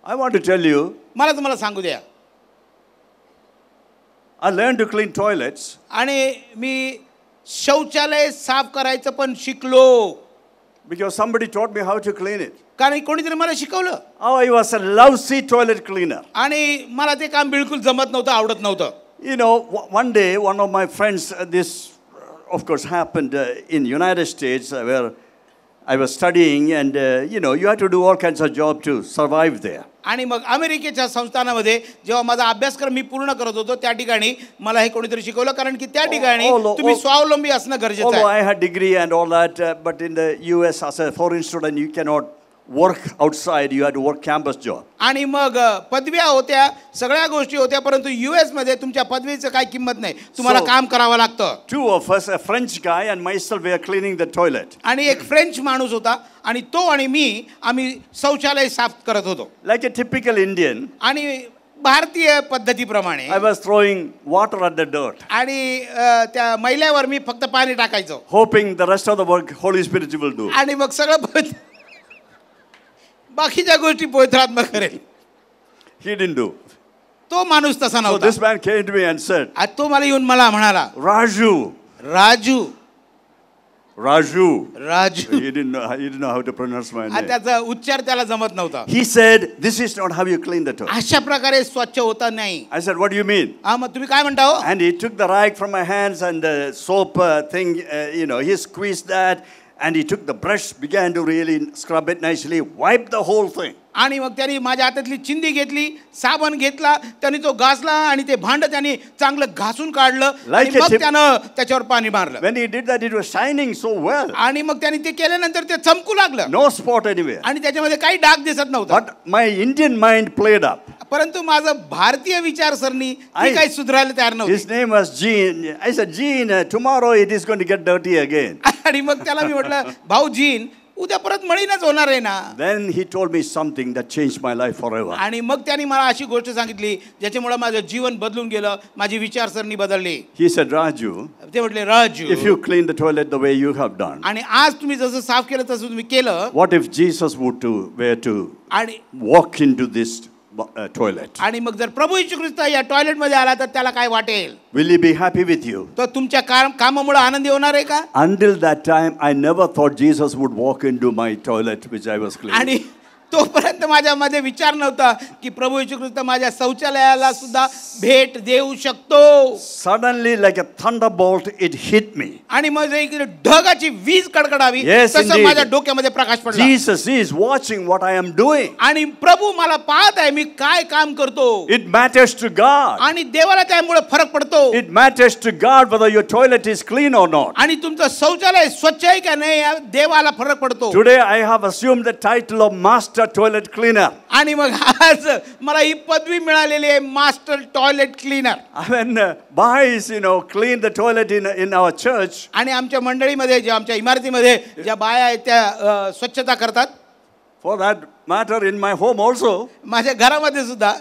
I want to tell you, मला तुम्हाला सांगू द्या, I learned to clean toilets. आणि मी शौचालय साफ करायचं पण शिकलो. Because somebody taught me how to clean it. कारण कोणीतरी मला शिकवलं. Oh, I was a lousy toilet cleaner. आणि मला ते काम बिलकुल जमत नव्हतं, आवडत नव्हतं. You know, one day, one of my friends, this of course happened in United States where I was studying, and you know, you had to do all kinds of jobs to survive there. आणि मग अमेरिकेच्या संस्थानामध्ये जेव्हा माझा अभ्यासक्रम मी पूर्ण करत होतो त्या ठिकाणी मला हे कोणीतरी शिकवलं, कारण की त्या ठिकाणी तुम्ही स्वावलंबी असणं गरजेचं आहे. Although I had degree and all that, but in the US as a foreign student you cannot work outside, you had to work campus job. आणि मग पदव्या होत्या, सगळ्या गोष्टी होत्या, परंतु US मध्ये तुमच्या पदवीचं काय किंमत नाही, तुम्हाला काम करावं लागतं. Two of us, a French guy and myself, were cleaning the toilet. आणि एक फ्रेंच माणूस होता आणि तो आणि मी आम्ही शौचालय साफ करत होतो. Like a typical Indian. आणि भारतीय पद्धतीप्रमाणे I was throwing water at the dirt. आणि त्या मैल्यावर मी फक्त पाणी टाकायचो, hoping the rest of the work Holy Spirit will do. आणि मग सगळं बाकीच्या गोष्टी पवित्रात्मा करेल. He didn't do. तो माणूस तसा So नव्हता. this man came to me and said, आज तो मला येऊन मला म्हणाला, Raju. Raju. He didn't know how to pronounce my name. त्याचा उच्चार त्याला जमत नव्हता. He said, this is not how you clean the toilet. अशा प्रकारे स्वच्छ होता नाही. I said, what do you mean? मग तुम्ही काय म्हणता हो? And he took the rag from my hands and the soap thing, he squeezed that, and he took the brush, began to really scrub it nicely, wiped the whole thing. आणि मग त्यांनी माझ्या हातातली चिंदी घेतली, साबण घेतला, त्यांनी तो घासला आणि ते भांड त्यांनी चांगलं घासून काढलं, आणि मग त्यानं त्याच्यावर पाणी मारलं. When he did that, it was shining so well. आणि मग त्यांनी ते केल्यानंतर ते चमकू लागलं. No spot anywhere. आणि त्याच्यामध्ये काही डाग दिसत नव्हता. But my Indian mind played up. परंतु माझं भारतीय विचारसरणी ती काही सुधारायला तयार नव्हती. His name was Gene. I said, Gene, tomorrow it is going to get dirty again. आणि मग त्याला मी म्हटलं, भाऊ जीन, उद्या परत मळीनच होणार आहे ना. Then he told me something that changed my life forever. आणि मग त्यांनी मला अशी गोष्ट सांगितली ज्याच्यामुळे माझं जीवन बदलून गेलं, माझी विचारसरणी बदलली. He said, Raju, ते म्हटले, Raju, if you clean the toilet the way you have done, आणि आज तुम्ही जसं साफ केलं तसं तुम्ही केलं, what if Jesus were to आणि walk into this toilet? आणि मग जर प्रभू येशू ख्रिस्त या टॉयलेट मध्ये आला तर त्याला काय वाटेल? Will he be happy with you? तो तुमच्या कामामुळे आनंदी होणार आहे का? Until that time, I never thought Jesus would walk into my toilet which I was cleaning. आणि तोपर्यंत माझ्यामध्ये विचार नव्हता की प्रभू येशू ख्रिस्त माझ्या शौचालयाला सुद्धा भेट देऊ शकतो. Suddenly, like a thunderbolt, it hit me. आणि मग इकडे ढगाची वीज कडकडावी तसं माझ्या डोक्यामध्ये प्रकाश पडला. Jesus is watching what I am doing. आणि प्रभू मला पाहत आहे मी काय काम करतो. It matters to God. आणि देवाला त्यामुळे फरक पडतो. It matters to God whether your toilet is clean or not. आणि तुमचं शौचालय स्वच्छ आहे का नाही देवाला फरक पडतो. Today I have assumed the title of Master Toilet Cleaner. आणि मग आज मला ही पदवी मिळालेली आहे, master toilet cleaner. When boys, clean the toilet in our church. आणि आमच्या मंडळीमध्ये जे आमच्या इमारतीमध्ये ज्या बाया आहेत त्या स्वच्छता करतात. For that matter, in my home also. माझ्या घरामध्ये सुद्धा.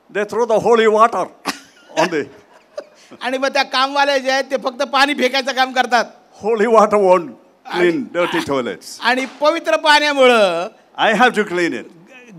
They throw the holy water on the. आणि मग त्या कामवाले जे आहेत ते फक्त पाणी फेकायचं काम करतात. Holy water won't clean dirty toilets. आणि पवित्र पाण्यामुळं I have to clean it.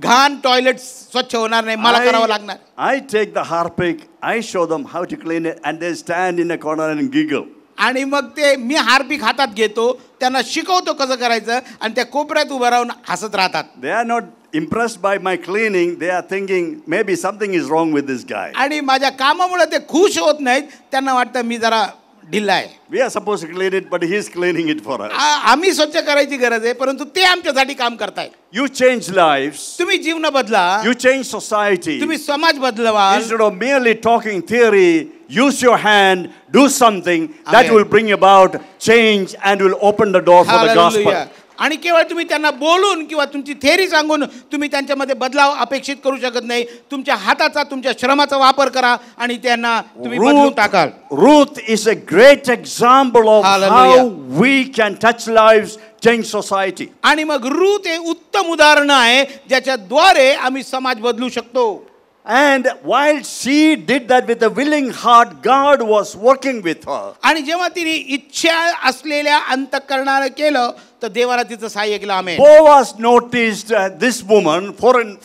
घाण टॉयलेट स्वच्छ होणार नाही, मला करावं लागणार. I take the Harpic, I show them how to clean it, and they stand in a corner and giggle. आणि मग ते मी हार्पिक हातात घेतो, त्यांना शिकवतो कसं करायचं, आणि त्या कोपऱ्यात उभं राहून हसत राहतात. They are not impressed by my cleaning. They are thinking maybe something is wrong with this guy. आणि माझ्या कामामुळे ते खुश होत नाहीत, त्यांना वाटतं मी जरा ढिल्ला आहे. We are supposed to clean it, but he is cleaning it for us. आम्ही स्वच्छ करायची गरज आहे, परंतु ते आमच्यासाठी काम करतायत. You change lives. तुम्ही जीवन बदला. You change society. तुम्ही समाज बदलवा. Instead of merely talking theory, use your hand, do something that will bring about change and will open the door for the gospel. आणि केवळ तुम्ही त्यांना बोलून किंवा तुमची थेअरी सांगून तुम्ही त्यांच्यामध्ये बदलाव अपेक्षित करू शकत नाही. तुमच्या हाताचा, तुमच्या श्रमाचा वापर करा आणि त्यांना तुम्ही बदलून टाकाल. Ruth is a great example of how we can touch lives, change society. आणि मग रूथ हे उत्तम उदाहरण आहे ज्याच्याद्वारे आम्ही समाज बदलू शकतो. And while she did that with a willing heart, God was working with her. आणि जेव्हा तिने इच्छा असलेल्या अंतःकरणाने केलं तर देवाला तिचं सहाय्य केलं. आमेन. Boaz noticed this woman,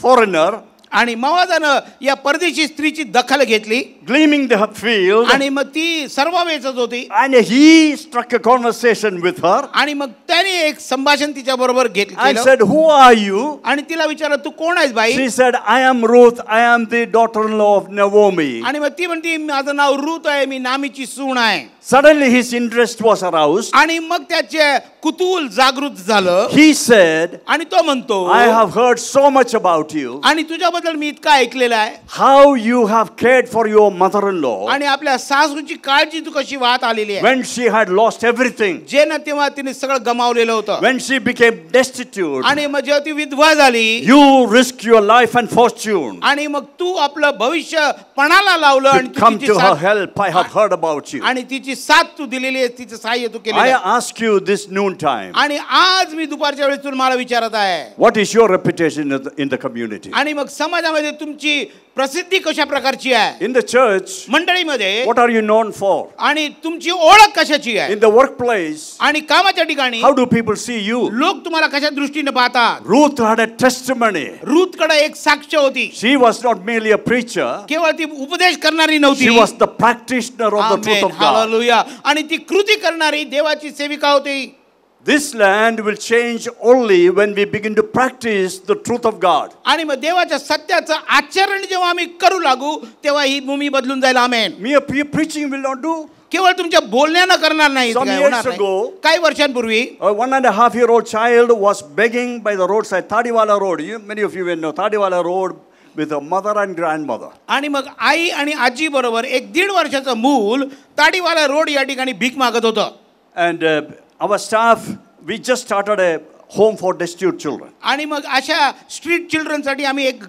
foreigner. आणि मवादानं या परदेशी स्त्रीची दखल घेतली gleaming the field, आणि मग ती सर्व वेचत होती and he struck a conversation with her आणि मग त्याने एक संभाषण तिच्या बरोबर and घेतलं said, "Who are you?" आणि तिला विचारलं तू कोण आहेस बाई She said, "I am Ruth. I am the daughter-in-law of Naomi." आणि मग ती म्हणते माझं नाव रूथ आहे मी नामीची सून आहे Suddenly his interest was aroused. आणि मग त्याचे कुतूहल जागृत झालं He said, आणि तो म्हणतो "I have heard so much about you, आणि तुझ्याबद्दल मी इतकं ऐकलेलं आहे how you have cared for your mother-in-law आणि आपल्या सासूची काळजी तू कशी वाहत आलेली आहे when she had lost everything, जे ना तेव्हा तिने सगळं गमावलेलं होतं when she became destitute. आणि मग जेव्हा ती विधवा झाली You risked your life and fortune आणि मग तू आपलं भविष्य पणाला लावलं आणि to come तिची to her साथ- help. I have heard about you. आणि तिची साथ तू दिलेली आहे तिचं सहाय्य तू केलेलं I आहे. ask you this noontime, आणि आज मी दुपारच्या वेळेस तुला मला विचारत आहे what is your reputation in the community? आणि मग समाजामध्ये तुमची प्रसिद्धी कशा प्रकारची आहे In the church, मंडळीमध्ये what are you known for? आणि तुमची ओळख कशाची आहे In the workplace, आणि कामाच्या ठिकाणी how do people see you? लोक तुम्हाला कशा दृष्टीने पाहतात Ruth had a testimony. रूथकडे एक साक्ष होती She was not merely a preacher, केवळ ती उपदेश करणारी नव्हती she was the practitioner of the truth amen, of God. Hallelujah. आणि ती कृती करणारी देवाची सेविका होती This land will change only when we begin to practice the truth of God. आणि मग देवाच्या सत्याचं आचरण जेव्हा आम्ही करू लागू तेव्हा ही भूमी बदलून जाईल आमेन Mere preaching will not do. केवळ तुमच्या बोलण्यानं करणार नाही Some काय years होणार नाही. ago, काही वर्षांपूर्वी A 1.5-year-old child was begging by the roadside, Tadiwala Road. Many of you will know Tadiwala Road, with a mother and grandmother. आणि मग आई आणि आजी बरोबर एक 1.5 वर्षाचं मूल ताडीवाला रोड या ठिकाणी भीक मागत होतं And our staff, we just started a home for destitute children. आणि मग अशा स्ट्रीट चिल्ड्रनसाठी आम्ही एक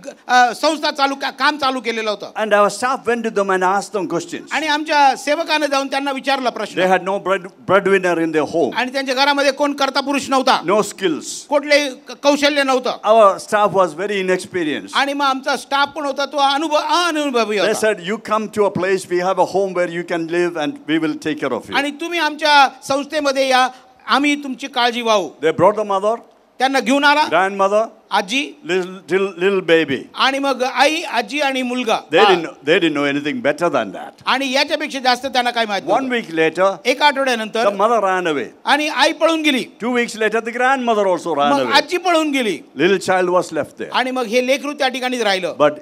संस्था काम चालू केलेलं होतं And our staff went to them and asked them questions. आणि आमच्या सेवकाने जाऊन त्यांना विचारला They प्रश्न had no breadwinner in their home, आणि त्यांच्या घरामध्ये कोण कर्ता पुरुष नव्हता no skills. कुठले कौशल्य नव्हतं Our staff was very inexperienced. आणि मग आमचा स्टाफ पण होता तो अनुभवी They होता said, "You come to a place, we have a home where you can live and we will take care of you." आणि तुम्ही आमच्या संस्थेमध्ये या आम्ही तुमची काळजी वाहू They brought the mother, त्यांना घेऊन आला grandmother, आजी little baby. आणि मग आई आजी आणि मुलगा They didn't know anything better than that. आणि याच्यापेक्षा जास्त त्यांना काय माहिती 1 week later, एक आठवड्यानंतर the mother ran away. आणि आई पळून गेली 2 weeks later, the grandmother also ran मग away. आजी पळून गेली Little child was left there. आणि मग हे लेकरू त्या ठिकाणीच राहिलं But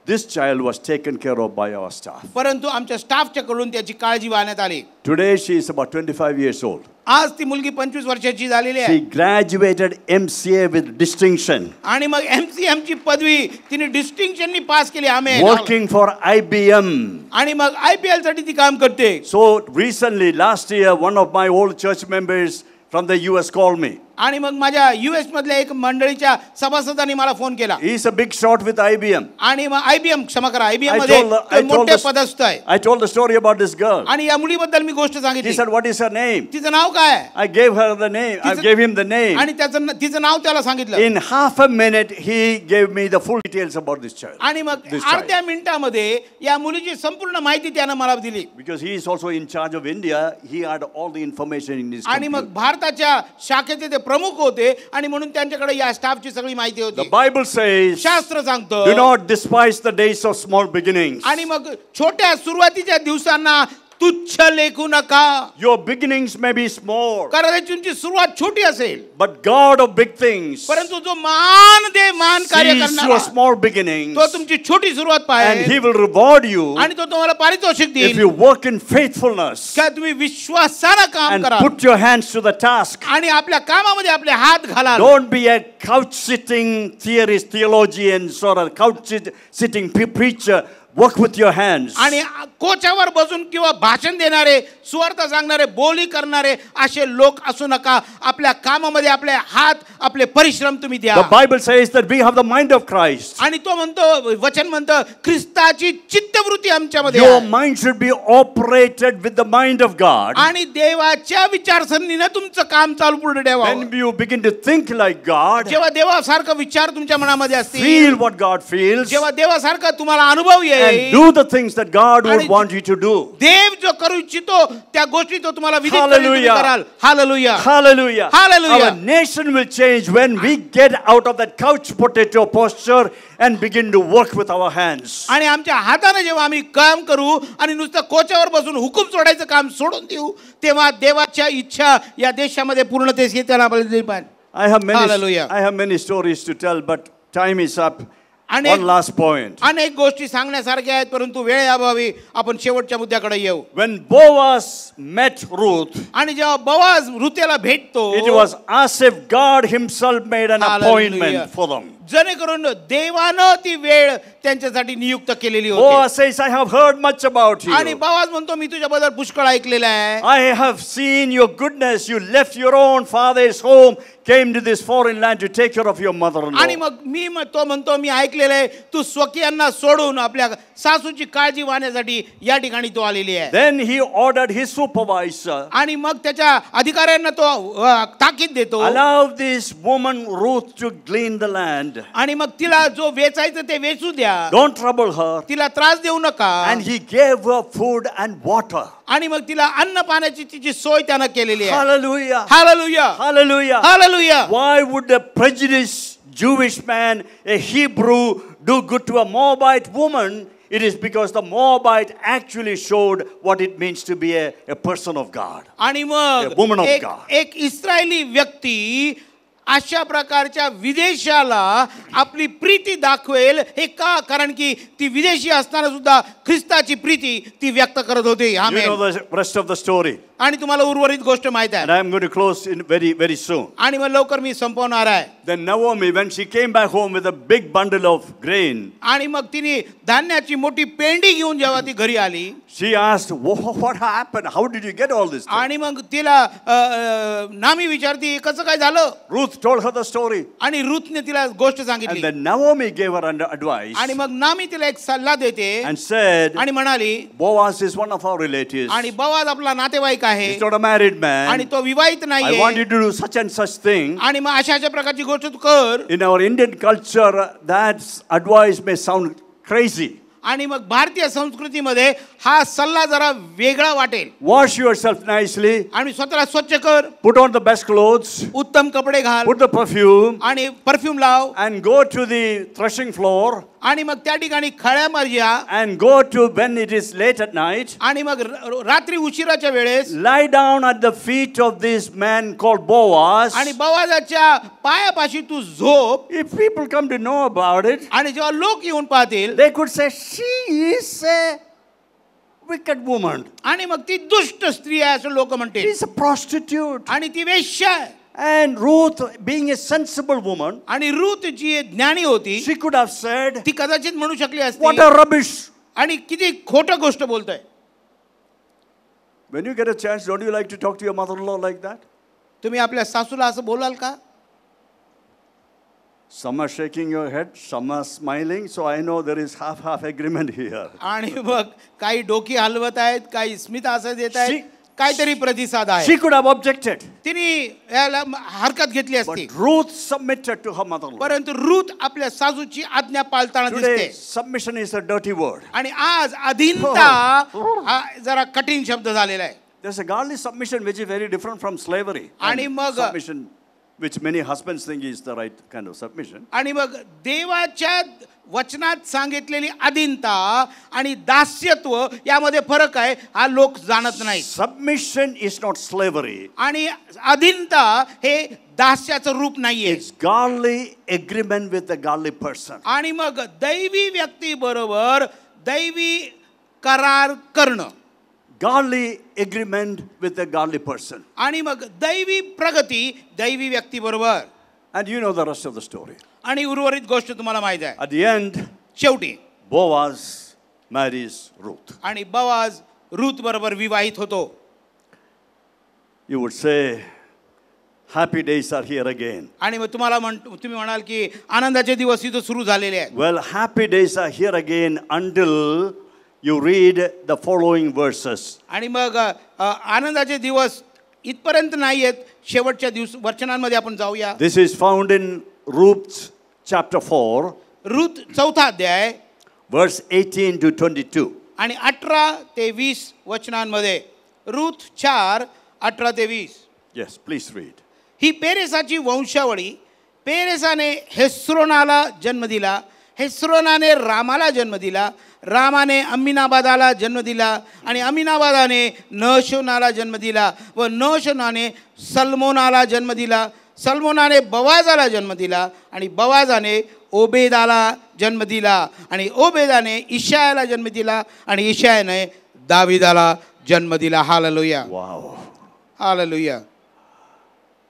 this child was taken care of by our staff. परंतु आमच्या स्टाफच्या कडून त्याची काळजी वाहण्यात आली Today, she is about 25 years old. आज ती मुलगी 25 वर्षाची झालेली She आहे graduated MCA with distinction, आणि मग MCM ची पदवी तिने डिस्टिंक्शननी पास केली आम्ही working for IBM. आणि मग IPL साठी ती काम करते So recently, last year, one of my old church members from the US called me. आणि मग माझ्या US मधल्या एक मंडळीच्या सभासदांनी मला फोन केला He's a big shot with IBM. आणि मग IBM क्षमा करा IBM I मध्ये told मोठे पदस्थ आहे I told the story about this girl. आणि या मुलीबद्दल मी गोष्ट He सांगितली said, "What is her name?" तिचं नाव काय आहे I gave her the name. I gave him the name. आणि तिचं नाव त्याला सांगितलं In half a minute, he gave me the full details about this child. आणि मग This child. अर्ध्या मिनिटामध्ये या मुलीची संपूर्ण माहिती त्यानं मला दिली Because he is also in charge of India, he had all the information in his आणि मग computer. भारताच्या शाखेचे ते प्रमुख होते आणि म्हणून त्यांच्याकडे या स्टाफची सगळी माहिती The होती Bible says, शास्त्र "Do सांगतं not despise the days of small beginnings." आणि मग छोट्या सुरुवातीच्या दिवसांना तुच्छ लेखू नका Your beginnings may be small, कारण तुमची सुरुवात छोटी असेल but God of big things परंतु जो मान कार्य sees करणारा your small beginnings, तो तुमची छोटी सुरुवात and पाहिजे he will reward you आणि तो तुम्हाला पारितोषिक if देईल you work in faithfulness का तुम्ही विश्वासानं काम and करा put your hands to the task. आणि आपल्या कामामध्ये आपले हात घाला Don't be a couch-sitting theorist, theologian, sort of couch-sitting preacher. Work with your hands. आणि कोचावर बसून किंवा भाषण देणारे सुवार्थ सांगणारे बोली करणारे असे लोक असू नका आपल्या कामामध्ये आपले हात आपले परिश्रम तुम्ही द्या The Bible says that we have the mind of Christ. आणि तो म्हणतो वचन म्हणतं ख्रिस्ताची चित्तवृत्ती आमच्यामध्ये Your आहे. mind should be operated with the mind of God. आणि देवाच्या विचारसरणीने तुमचं काम चालू पुढे ठेवा When you begin to think like God, जेव्हा देवासारखं विचार तुमच्या मनामध्ये असतील feel what God feels, जेव्हा देवासारखा तुम्हाला अनुभव येईल देईल do the things that God would आणि want you to do. देव जो करू इच्छितो त्या गोष्टी तो तुम्हाला विधित करेल, तुम्ही Hallelujah. कराल. Hallelujah. Hallelujah. Hallelujah. Our nation will change when we get out of that couch potato posture and begin to work with our hands. आणि आमच्या हाताने जेव्हा आम्ही काम करू आणि नुसतं कोच्यावर बसून हुकूम सोडायचं काम सोडून देऊ, तेव्हा देवाच्या इच्छा या देशामध्ये पूर्णतेस येताना आपल्याला Hallelujah. I have many stories to tell, but time is up. अनेक- One last point. अनेक गोष्टी सांगण्यासारख्या आहेत, परंतु वेळेअभावी आपण शेवटच्या मुद्द्याकडे येऊ. When Boaz met Ruth, आणि जेव्हा बोआज रुतेला भेटतो, it was as if God himself made an Hallelujah. appointment for them. जेणेकरून देवानं ती वेळ त्यांच्यासाठी नियुक्त केलेली होती. Boaz says, I have heard much about आणि you. बोआज म्हणतो, मी तुझ्याबद्दल पुष्कळ ऐकलेलं आहे. I have seen your goodness. You left your own father's home, came to this foreign land to take care of your आणि mother-in-law. मग तो म्हणतो, मी ऐकलेलं आहे, तू स्वकीयांना सोडून आपल्या सासूची काळजी वाहण्यासाठी या ठिकाणी तो आलेली आहे. Then he ordered his supervisor, आणि मग त्याच्या अधिकाऱ्यांना तो ताकीद देतो, allow this woman Ruth to glean the land. आणि मग तिला जो वेचायचं ते वेचू द्या, Don't trouble her. तिला त्रास देऊ नका. And he gave her food and water. आणि मग तिला अन्न पाण्याची तिची सोय त्यानं केलेली आहे. Hallelujah. Hallelujah. Hallelujah. Hallelujah. Why would a prejudiced Jewish man, a Hebrew, do good to a Moabite woman? It is because the Moabite actually showed what it means to be a person of God. आणि A woman मग of God. एक Israeli व्यक्ती अशा प्रकारच्या विदेशाला आपली प्रीती दाखवेल, हे का? कारण की ती विदेशी असताना सुद्धा ख्रिस्ताची प्रीती ती व्यक्त करत होती. You know the rest of the story. आणि तुम्हाला उर्वरित गोष्ट माहित And आहे. I am going to close in very soon. आणि मग लवकर मी संपवणार आहे. Then Naomi, when she came back home with a big bundle of grain, आणि मग तिने धान्याची मोठी पेंडी घेऊन जेव्हा ती घरी आली, she asked, what happened? How did you get all this? आणि मग तिला नामी विचारती, कसं काय झालं? Ruth told her the story. आणि रूथने तिला गोष्ट And सांगितली. then Naomi gave her advice आणि मग नामी तिला एक सल्ला देते and said, आणि म्हणाली, Boaz is one of our relatives. आणि बोआज आपला नातेवाईक आहे, He's not a married man. आणि तो विवाहित I want नाहीये, you to do such and such thing. आणि मग अशा प्रकारची गोष्ट तू कर. In our Indian culture, that advice may sound crazy. आणि मग भारतीय संस्कृतीमध्ये हा सल्ला जरा वेगळा वाटेल. Wash yourself nicely. आणि स्वतःला स्वच्छ कर, Put on the best clothes. उत्तम कपडे घाल, Put the perfume. आणि परफ्यूम लाव, And go to the threshing floor. आणि मग त्या ठिकाणी खळ्यावर या, And go to when it is late at night. आणि मग रात्री उशिराच्या वेळेस Lie down at the feet of this man called Boaz. आणि बोआजाच्या पायापाशी तू झोप. If people come to know about it, आणि जेव्हा लोक येऊन पाहतील, they could say, she is a wicked woman. आणि मग ती दुष्ट स्त्री आहे असं लोक म्हणतील, She's a prostitute. आणि ती वेश्या आहे. And Ruth, being a sensible woman, आणि रूथ जी ज्ञानी होती, she could have said, ती कदाचित म्हणू शकली what असती, a rubbish. आणि किती खोटं गोष्ट बोलतोय. When you get a chance, don't you like to talk to your mother-in-law like that? तुम्ही आपल्या सासूला असं बोलाल का? Some are shaking your head, some are smiling, so I know there is half agreement here. आणि मग काही डोकी हलवत आहेत, काही स्मित असं देत आहेत, काहीतरी प्रतिसाद आहे. She could have objected. तिने याला हरकत घेतली असती, But Ruth submitted to her mother-in-law. परंतु रूथ आपल्या सासूची आज्ञा पाळताना Today, दिसते. submission is a dirty word. आणि आज अधीनता हा जरा कठीण शब्द झालेला आहे. There's a godly submission which is very different from slavery. आणि And मग submission, which many husbands think is the right kind of submission. आणि मग देवाच्या वचनात सांगितलेली अधीनता आणि दास्यत्व यामध्ये फरक आहे, हा लोक जाणत नाही. Submission is not slavery. आणि अधीनता हे दास्याचं रूप नाहीये. It's godly agreement with a godly person. आणि मग दैवी व्यक्ती बरोबर दैवी करार करणं, Godly agreement with a godly person. आणि मग दैवी प्रगती दैवी व्यक्ती बरोबर. And you know the rest of the story. आणि उर्वरित गोष्ट तुम्हाला माहिती आहे. At the end, शेवटी Boaz marries Ruth. आणि बोआज रूथ बरोबर विवाहित होतो. You would say, happy days are here again. आणि मग तुम्ही म्हणाल की आनंदाचे दिवस इथं सुरू झालेले आहेत. Well, happy days are here again until you read the following verses. आणि मग आनंदाचे दिवस इथपर्यंत नाही आहेत, शेवटच्या वचनांमध्ये आपण जाऊया. This is found in Ruth chapter 4. Ruth 4 अध्याय. verse 18 to 22. आणि 18 ते 20 वचनांमध्ये रूथ 4:18 ते 20. Yes, please read. ही पेरेसाची वंशावळी. पेरेसाने हेस्रोनाला जन्म दिला, हेस्रोनाने रामाला जन्म दिला, रामाने अम्मीनाबादाला जन्म दिला आणि अम्मीनाबादाने नहशोनाला जन्म दिला व नहशोनाने सल्मोनाला जन्म दिला, सल्मोनाने बवाजाला जन्म दिला आणि बवाजाने ओबेदाला जन्म दिला आणि ओबेदाने इशायाला जन्म दिला आणि इशायाने दाविदाला जन्म दिला. Hallelujah. Wow. Hallelujah.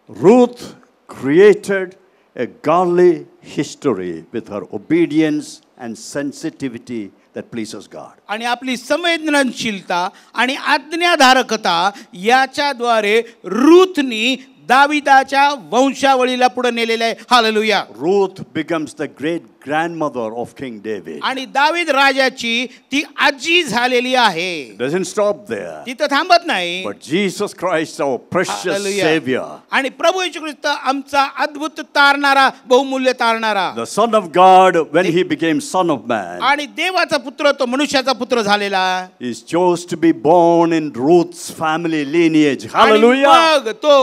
Ruth created a godly history with her obedience and sensitivity that pleases God. आणि आपली संवेदनशीलता आणि आज्ञाधारकता याच्याद्वारे रूथनी दाविदाच्या वंशावळीला पुढे नेलेले आहे. Hallelujah. Ruth becomes the great grandmother of King David. आणि दावीद राजाची ती आजी झालेली आहे. Doesn't stop there. तिथं थांबत नाही. But Jesus Christ, our precious Hallelujah. Savior, आणि प्रभू येशू ख्रिस्त आमचा अद्भुत तारणारा, बहुमूल्य तारणारा, the Son of God, when he became Son of Man, आणि देवाचा पुत्र तो मनुष्याचा पुत्र झालेला, he chose to be born in Ruth's family lineage. आणि Hallelujah. मग तो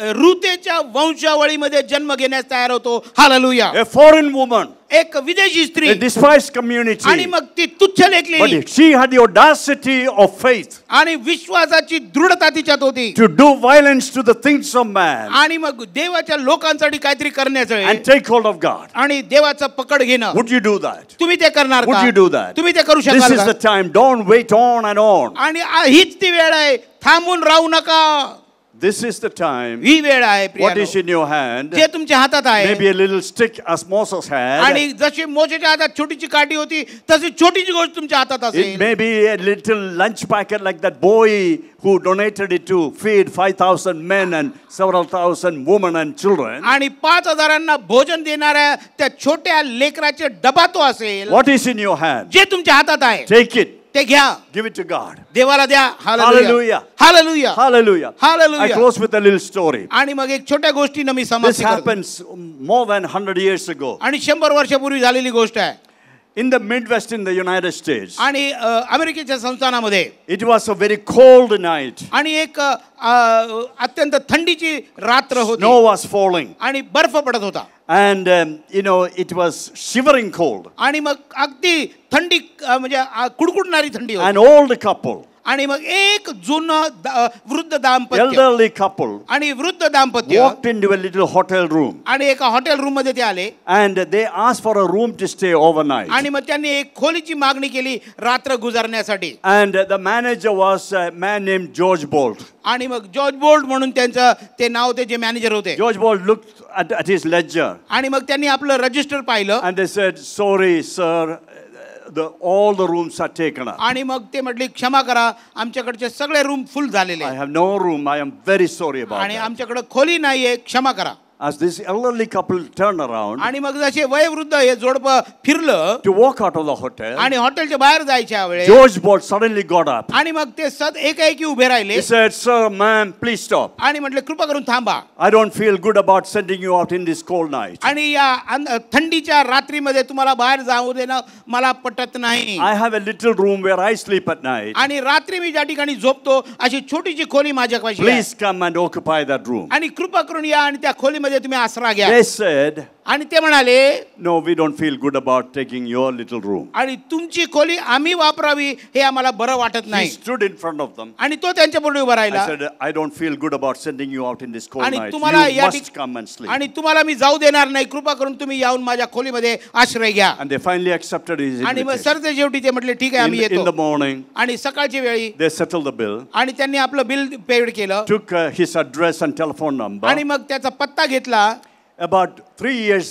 रूतेच्या वंशावळीमध्ये जन्म घेण्यास तयार होतो. हालेलुया. A foreign woman, एक विदेशी स्त्री, a despised community, आणि मग ती तुच्छ लेखलेली, but she had the audacity of faith आणि विश्वासाची दृढता तिच्यात होती, to do violence to the things of man आणि मग देवाच्या लोकांसाठी काहीतरी करण्याचं and take hold of God. आणि देवाचं पकड घेणं. Would you do that? तुम्ही ते करणार Would का? you do that? तुम्ही ते करू This शकाल is का? the time. Don't wait on and on. आणि हीच ती वेळ आहे. थांबून राहू नका. This is the time. ही वेळ आहे What प्रियानो. is in your hand? जे तुमच्या हातात आहे, Maybe a little stick as Moses had. आणि जशी मोशेच्या हातात छोटीची काठी होती तशी छोटीची गोष्ट तुमच्या हातात It असेल. may be a little lunch packet like that boy who donated it to feed 5,000 men and several thousand women and children. आणि 5,000 भोजन देणाऱ्या त्या छोट्या लेकराचे डबा तो असेल. What is in your hand? जे तुमच्या हातात आहे Take it. ते घ्या. Give it to God. देवाला द्या. Hallelujah. Hallelujah. Hallelujah. Hallelujah. I close with a little story. आणि मग एक छोट्या गोष्टीनं मी This समाप्ती करतो. happens more than 100 years ago. आणि 100 वर्षापूर्वी झालेली गोष्ट आहे. In the Midwest in the United States, आणि अमेरिकेच्या संस्थानामध्ये it was a very cold night. आणि एक अत्यंत थंडीची रात्र होती Snow was falling. आणि बर्फ पडत होता. And, it was shivering cold. आणि मग अगदी थंडी म्हणजे कुडकुडणारी थंडी होती. An old couple, आणि मग एक जुनं वृद्ध दाम्पत्य, elderly couple, आणि वृद्ध दाम्पत्य walked into a little hotel room. आणि एका हॉटेल रूम मध्ये ते आले. And they asked for a room to stay overnight. आणि मग त्यांनी एक खोलीची मागणी केली रात्र गुजारण्यासाठी. And the manager was a man named George Bolt. आणि मग जॉर्ज बोल्ट म्हणून त्यांचं ते नाव, ते जे मॅनेजर होते. George Bolt looked at his ledger. आणि मग त्यांनी आपलं रजिस्टर पाहिलं. And they said, sorry, sir, all the rooms are taken up. आणि मग ते म्हटले, क्षमा करा, आमच्याकडचे सगळे रूम फुल झालेले I आहेत have no room. I am very sorry about आणि that. आमच्याकडे खोली नाहीये, क्षमा करा. As this elderly couple turned around आणि मग जसे वयोवृद्ध हे जोडपं फिरलं to walk out of the hotel, आणि हॉटेलच्या बाहेर जायच्या वेळेस George Bolt suddenly got up. आणि मग ते एकाएकी उभे राहिले. He said, sir, ma'am, please stop. आणि म्हटले, कृपा करून थांबा. I don't feel good about sending you out in this cold night. आणि या थंडीच्या रात्रीमध्ये तुम्हाला बाहेर जाऊ देणं मला पटत नाही. I have a little room where I sleep at night. आणि रात्री मी ज्या ठिकाणी झोपतो अशी छोटीशी खोली माझ्यापाशी आहे. Please come and occupy that room. आणि कृपा करून या आणि त्या खोलीमध्ये तुम्ही आसरा घ्या. They said, आणि ते म्हणाले, no, we don't feel good about taking your little room. आणि तुमची खोली आम्ही वापरावी हे आम्हाला बरं वाटत He नाही. stood in front of them. आणि तो त्यांच्या पुढे उभा I राहिला. said, I don't feel good about sending you out in this cold आणि night. तुम्हाला You या must come and sleep. आणि तुम्हाला मी जाऊ देणार नाही. कृपा करून तुम्ही येऊन माझ्या खोलीमध्ये आश्रय घ्या. And they finally accepted his आणि मग invitation. सरते शेवटी ते म्हटले, ठीक आहे, आम्ही In the येतो. morning, आणि सकाळची वेळी they settled the bill, आणि त्यांनी आपलं बिल पेड केलं. took his address and telephone number. आणि मग त्याचा पत्ता घेतला. About 3 years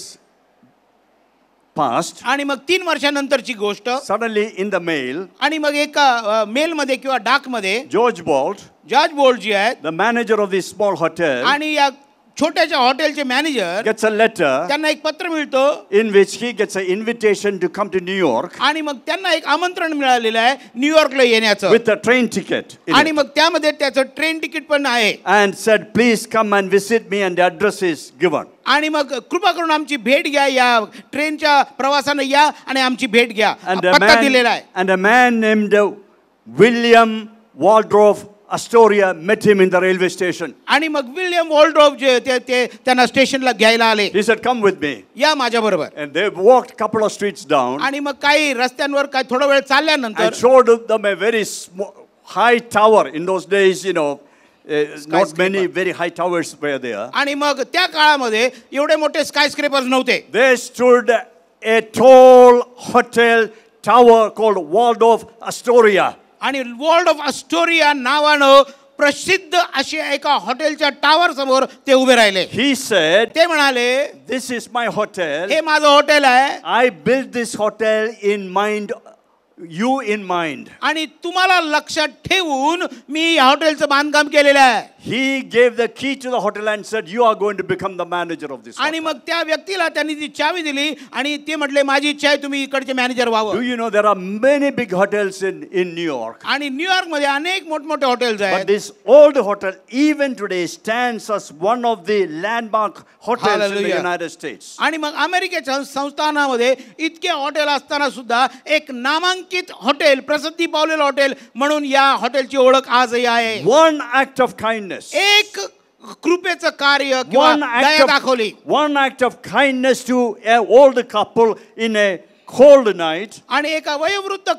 passed. आणि मग 3 वर्षानंतरची गोष्ट. Suddenly in the mail, आणि मग एका मेलमध्ये किंवा डाकमध्ये George Bolt, जॉर्ज बोल्ट जी आहेत, the manager of this small hotel, आणि या छोट्याच्या हॉटेलचे मॅनेजर, gets a letter त्यांना एक पत्र मिळतं in which he gets an invitation to come to New York आणि मग त्यांना एक आमंत्रण मिळालेलं आहे न्यूयॉर्कला येण्याचं. with a train ticket in आणि it. मग त्यामध्ये त्याचं ट्रेन तिकीट पण आहे. And said, please come and visit me, and the address is given. आणि मग कृपा करून आमची भेट घ्या, या ट्रेनच्या प्रवासाने या आणि आमची भेट घ्या. पत्ता दिलेला आहे. And a man named William Waldorf Astoria met him in the railway station. आणि मग विल्यम वॉल्ड्रॉफ जे ते त्यांना स्टेशनला घ्यायला आले. He said, "Come with me." या माझ्या बरोबर. And they walked couple of streets down. आणि मग काही रस्त्यांवर काही थोडा वेळ चालल्यानंतर I showed them a very high tower. In those days, not many very high towers were there. आणि मग त्या काळामध्ये एवढे मोठे स्कायस्क्रेपर्स नव्हते. There stood a tall hotel tower called Waldorf Astoria. आणि वॉल्ड ऑफ अस्टोरिया नावानं प्रसिद्ध अशा एका हॉटेलच्या टावर समोर ते उभे राहिले. He said, ते म्हणाले, "This is my hotel. हे माझं हॉटेल आहे. I built this hotel you in mind." आणि तुम्हाला लक्षात ठेवून मी या हॉटेलचं बांधकाम केलेलं आहे. He gave the key to the hotel and said, "You are going to become the manager of this आणि hotel." मग त्या व्यक्तीला त्यांनी ती चावी दिली आणि ते म्हटले, माझी इच्छा आहे तुम्ही इकडचे मॅनेजर Do व्हावं. you know there are many big hotels in New York? आणि न्यूयॉर्क मध्ये अनेक मोठमोठे हॉटेल्स But आहेत. this old hotel, even today, stands as one of the landmark hotels in the Hallelujah. United States. आणि मग अमेरिकेच्या संस्थानामध्ये इतके हॉटेल असताना सुद्धा एक नामांकित हॉटेल, प्रसिद्धी पावलेलं हॉटेल म्हणून या हॉटेलची ओळख आजही आहे. One act of kindness. एक कृपेचं कार्य किंवा दया दाखवली. One act of kindness to an old couple in a cold night. आणि एका वयोवृद्ध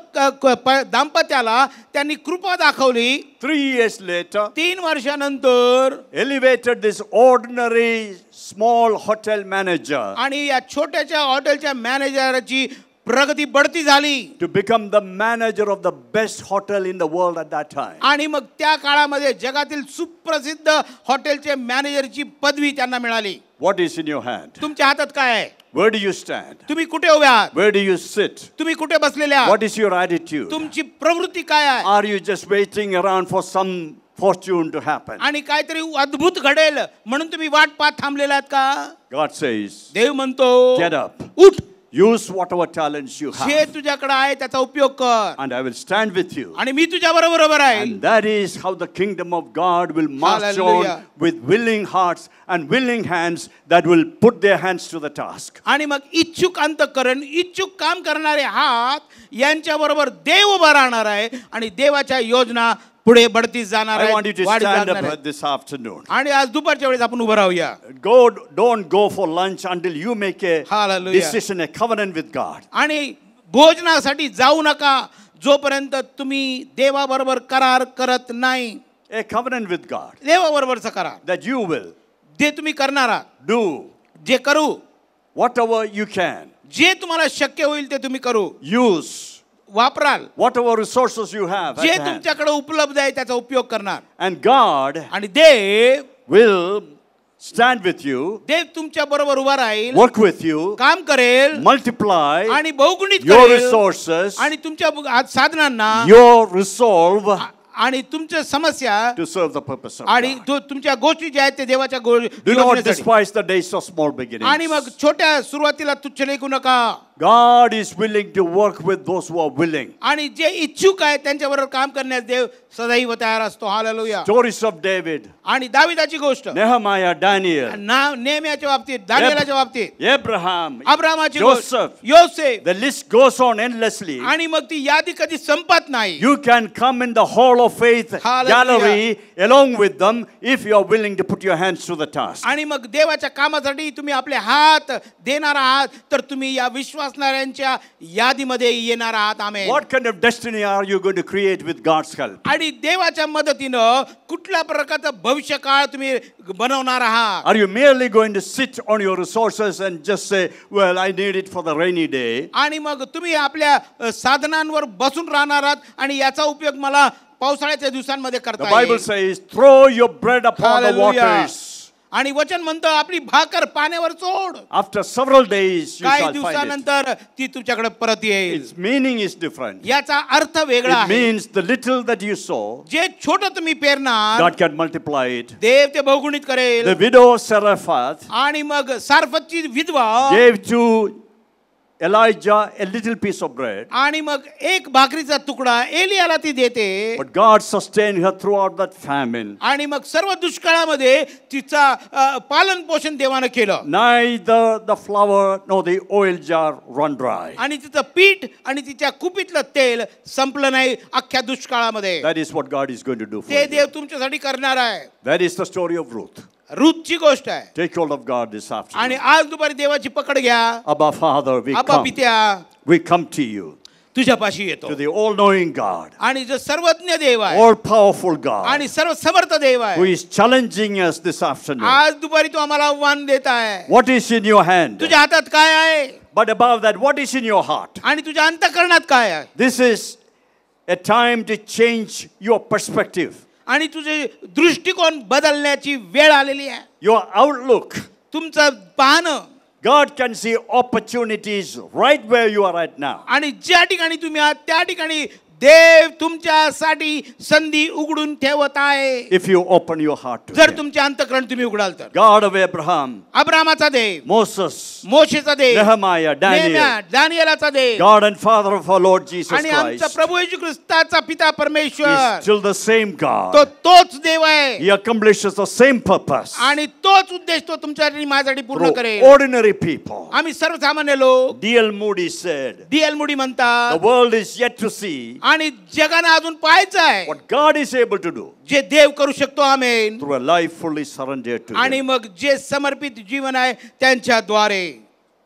दाम्पत्याला त्यांनी कृपा दाखवली. 3 years later, 3 वर्षानंतर elevated this ordinary small hotel manager आणि या छोट्याच्या हॉटेलच्या मॅनेजरची प्रगती बढती झाली to become the manager of the best hotel in the world at that time. आणि मग त्या काळामध्ये जगातील सुप्रसिद्ध हॉटेलचे मॅनेजरची पदवी त्यांना मिळाली. What is in your hand? तुमच्या हातात काय आहे? Where do you stand? तुम्ही कुठे उभे आहात? Where do you sit? तुम्ही कुठे बसलेले आहात? What is your attitude? तुमची प्रवृत्ती काय आहे? Are you just waiting around for some fortune to happen? आणि काहीतरी अद्भुत घडेल म्हणून तुम्ही वाट पाहत थांबलेला आहात का? God says, देव म्हणतो, "Get up. उठ, Use whatever talents you जे have, तुझ्याकडे आहे त्याचा उपयोग कर and I will stand with you." आणि मी तुझ्या बरोबर उभा राहील. And that is how the kingdom of God will march Hallelujah. on, with willing hearts and willing hands that will put their hands to the task. आणि मग इच्छुक अंतःकरण, इच्छुक काम करणारे हात यांच्या बरोबर देव उभा राहणार आहे आणि देवाच्या योजना पुढे बढती जाणार I want you आहेत, to वाढत stand जाणार up आहेत. this afternoon. आणि आज दुपारच्या वेळेस आपण उभं राहूया. Don't go for lunch until you make a Hallelujah. decision, a covenant with God. आणि भोजनासाठी जाऊ नका जोपर्यंत तुम्ही देवाबरोबर करार करत नाही. A covenant with God देवाबरोबरचा करार that you will जे तुम्ही करणार आहात, do जे करू, whatever you can, जे तुम्हाला शक्य होईल ते तुम्ही करू, use वापराल, whatever resources you have at जे hand. तुमच्याकडे उपलब्ध आहे त्याचा उपयोग करणार. And God आणि देव will stand with you, देव तुमच्या बरोबर उभा राहील, work with you, काम करेल multiply आणि बहुगुणित your करेल resources, आणि तुमच्या साधनांना your resolve आणि तुमच्या समस्या to serve the purpose of आणि God. तुमच्या गोष्टी ज्या आहेत ते देवाच्या Do not योजनेसाठी. despise the days of small आणि beginnings. मग छोट्या सुरुवातीला तुच्छ लेखू नका. God is willing to work with those who are willing. आणि जे इच्छुक आहेत त्यांच्याबरोबर काम करण्यास देव सदैव तयार असतो. हालेलुया. Stories of David, आणि दाविदाची गोष्ट, Nehemiah, Daniel, नेहम्याच्या बाबतीत, दानिएलाच्या बाबतीत, Abraham, अब्रामाची गोष्ट, Joseph. योसेफ, The list goes on endlessly. आणि मग ती यादी कधी संपत नाही. You can come in the hall of faith Hallelujah. gallery along with them if you are willing to put your hands to the task. आणि मग देवाच्या कामासाठी तुम्ही आपले हात देणार आहात तर तुम्ही या विश्वासणाऱ्यांच्या यादीमध्ये येणार आहात. आमेन. What kind of destiny are you going to create with God's help? आणि देवाच्या मदतीनं कुठल्या प्रकारचं भविष्यकाळ तुम्ही बनवणार आहात? Are you merely going to sit on your resources and just say, well, I need it for the rainy day? आणि मग तुम्ही आपल्या साधनांवर बसून राहणार आहात आणि याचा उपयोग मला पावसाळ्याच्या दिवसांमध्ये The करता Bible येईल. says, throw your bread upon the Hallelujah. waters. आणि वचन म्हणतं आपली भाकर पाण्यावर सोड. After several days, you काही shall find it. दिवसानंतर ती तुमच्याकडे परत येईल. Its meaning is different. याचा अर्थ वेगळा It आहे. means the little that you sow, जे छोटं तुम्ही पेरणार God can multiply it. देव ते बहुगुणित करेल. The widow Zarephath आणि मग सारफतची विधवा gave to Elijah a little piece of bread. आणि मग एक भाकरीचा तुकडा एलियाला ती देते. But God sustained her throughout that famine. आणि मग सर्व दुष्काळामध्ये तिचा पालन पोषण देवानं केलं. Neither the flour nor the oil jar run dry. आणि तिचं पीठ आणि तिच्या कुपीतलं तेल संपलं नाही अख्ख्या दुष्काळामध्ये. That is what God is going to do for ते you. देव तुमच्यासाठी करणार आहे. That is the story of Ruth. रूथची गोष्ट आहे. Take hold of God this आणि afternoon. आज दुपारी देवाची पकड घ्या. Abba Father, we Aba come. पित्या, We come to you, तुझ्यापाशी येतो. to the all-knowing God, आणि जो सर्वज्ञ देव आहे all-powerful God, आणि सर्व समर्थ देव who आहे. is challenging us this afternoon. आज दुपारी तो आम्हाला आव्हान देत आहे. What is in your hand? तुझ्या हातात काय आहे But above that, what is in your heart? आणि तुझ्या अंतःकरणात काय आहे. This is a time to change your perspective, आणि तुझे दृष्टिकोन बदलण्याची वेळ आलेली आहे. your outlook. तुमचं पाहणं. God can see opportunities right where you are right now. आणि ज्या ठिकाणी तुम्ही आहात त्या ठिकाणी देव तुमच्यासाठी संधी उघडून ठेवत आहे. If you open your heart to जर Him. तुमचे अंतःकरण तुम्ही उघडाल तर. God of Abraham, अब्रामाचा Dev, Moses, मोशेचा Dev, Nehemiah, Daniel, नेहम्या, दानिएलाचा Dev God and Father of our Lord Jesus आणि आमचा Christ, प्रभू येशू ख्रिस्ताचा पिता is परमेश्वर still the same तो God. तोच देव आहे. He accomplishes the same purpose आणि तोच उद्देश तो तुमच्यासाठी माझ्यासाठी पूर्ण through करेल. ordinary people. आम्ही सर्वसामान्य लोक. D.L. Moody said, D.L. Moody the म्हणतात world is yet to see आणि जगानं अजून पाहायचं आहे what God is able to do जे देव करू शकतो. आमेन. through a life fully surrendered to आणि Him. मग जे समर्पित जीवन आहे त्यांच्याद्वारे.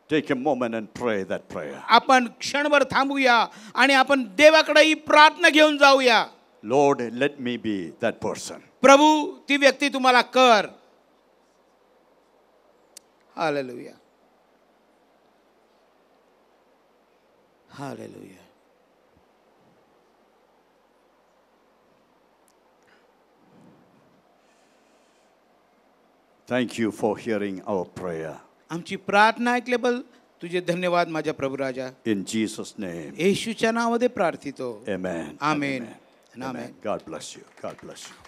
Take a moment and pray that prayer. आपण क्षणभर थांबूया आणि आपण देवाकडे ही प्रार्थना घेऊन जाऊया. Lord, let me be that person. प्रभू ती व्यक्ती तुम्हाला कर. Hallelujah, hallelujah. Thank you for hearing our prayer. आमची प्रार्थना ऐकल्याबद्दल तुझे धन्यवाद माझ्या प्रभू राजा. In Jesus' name, येशूच्या नावामध्ये प्रार्थितो. amen. Amen. Amen. God bless you. God bless you.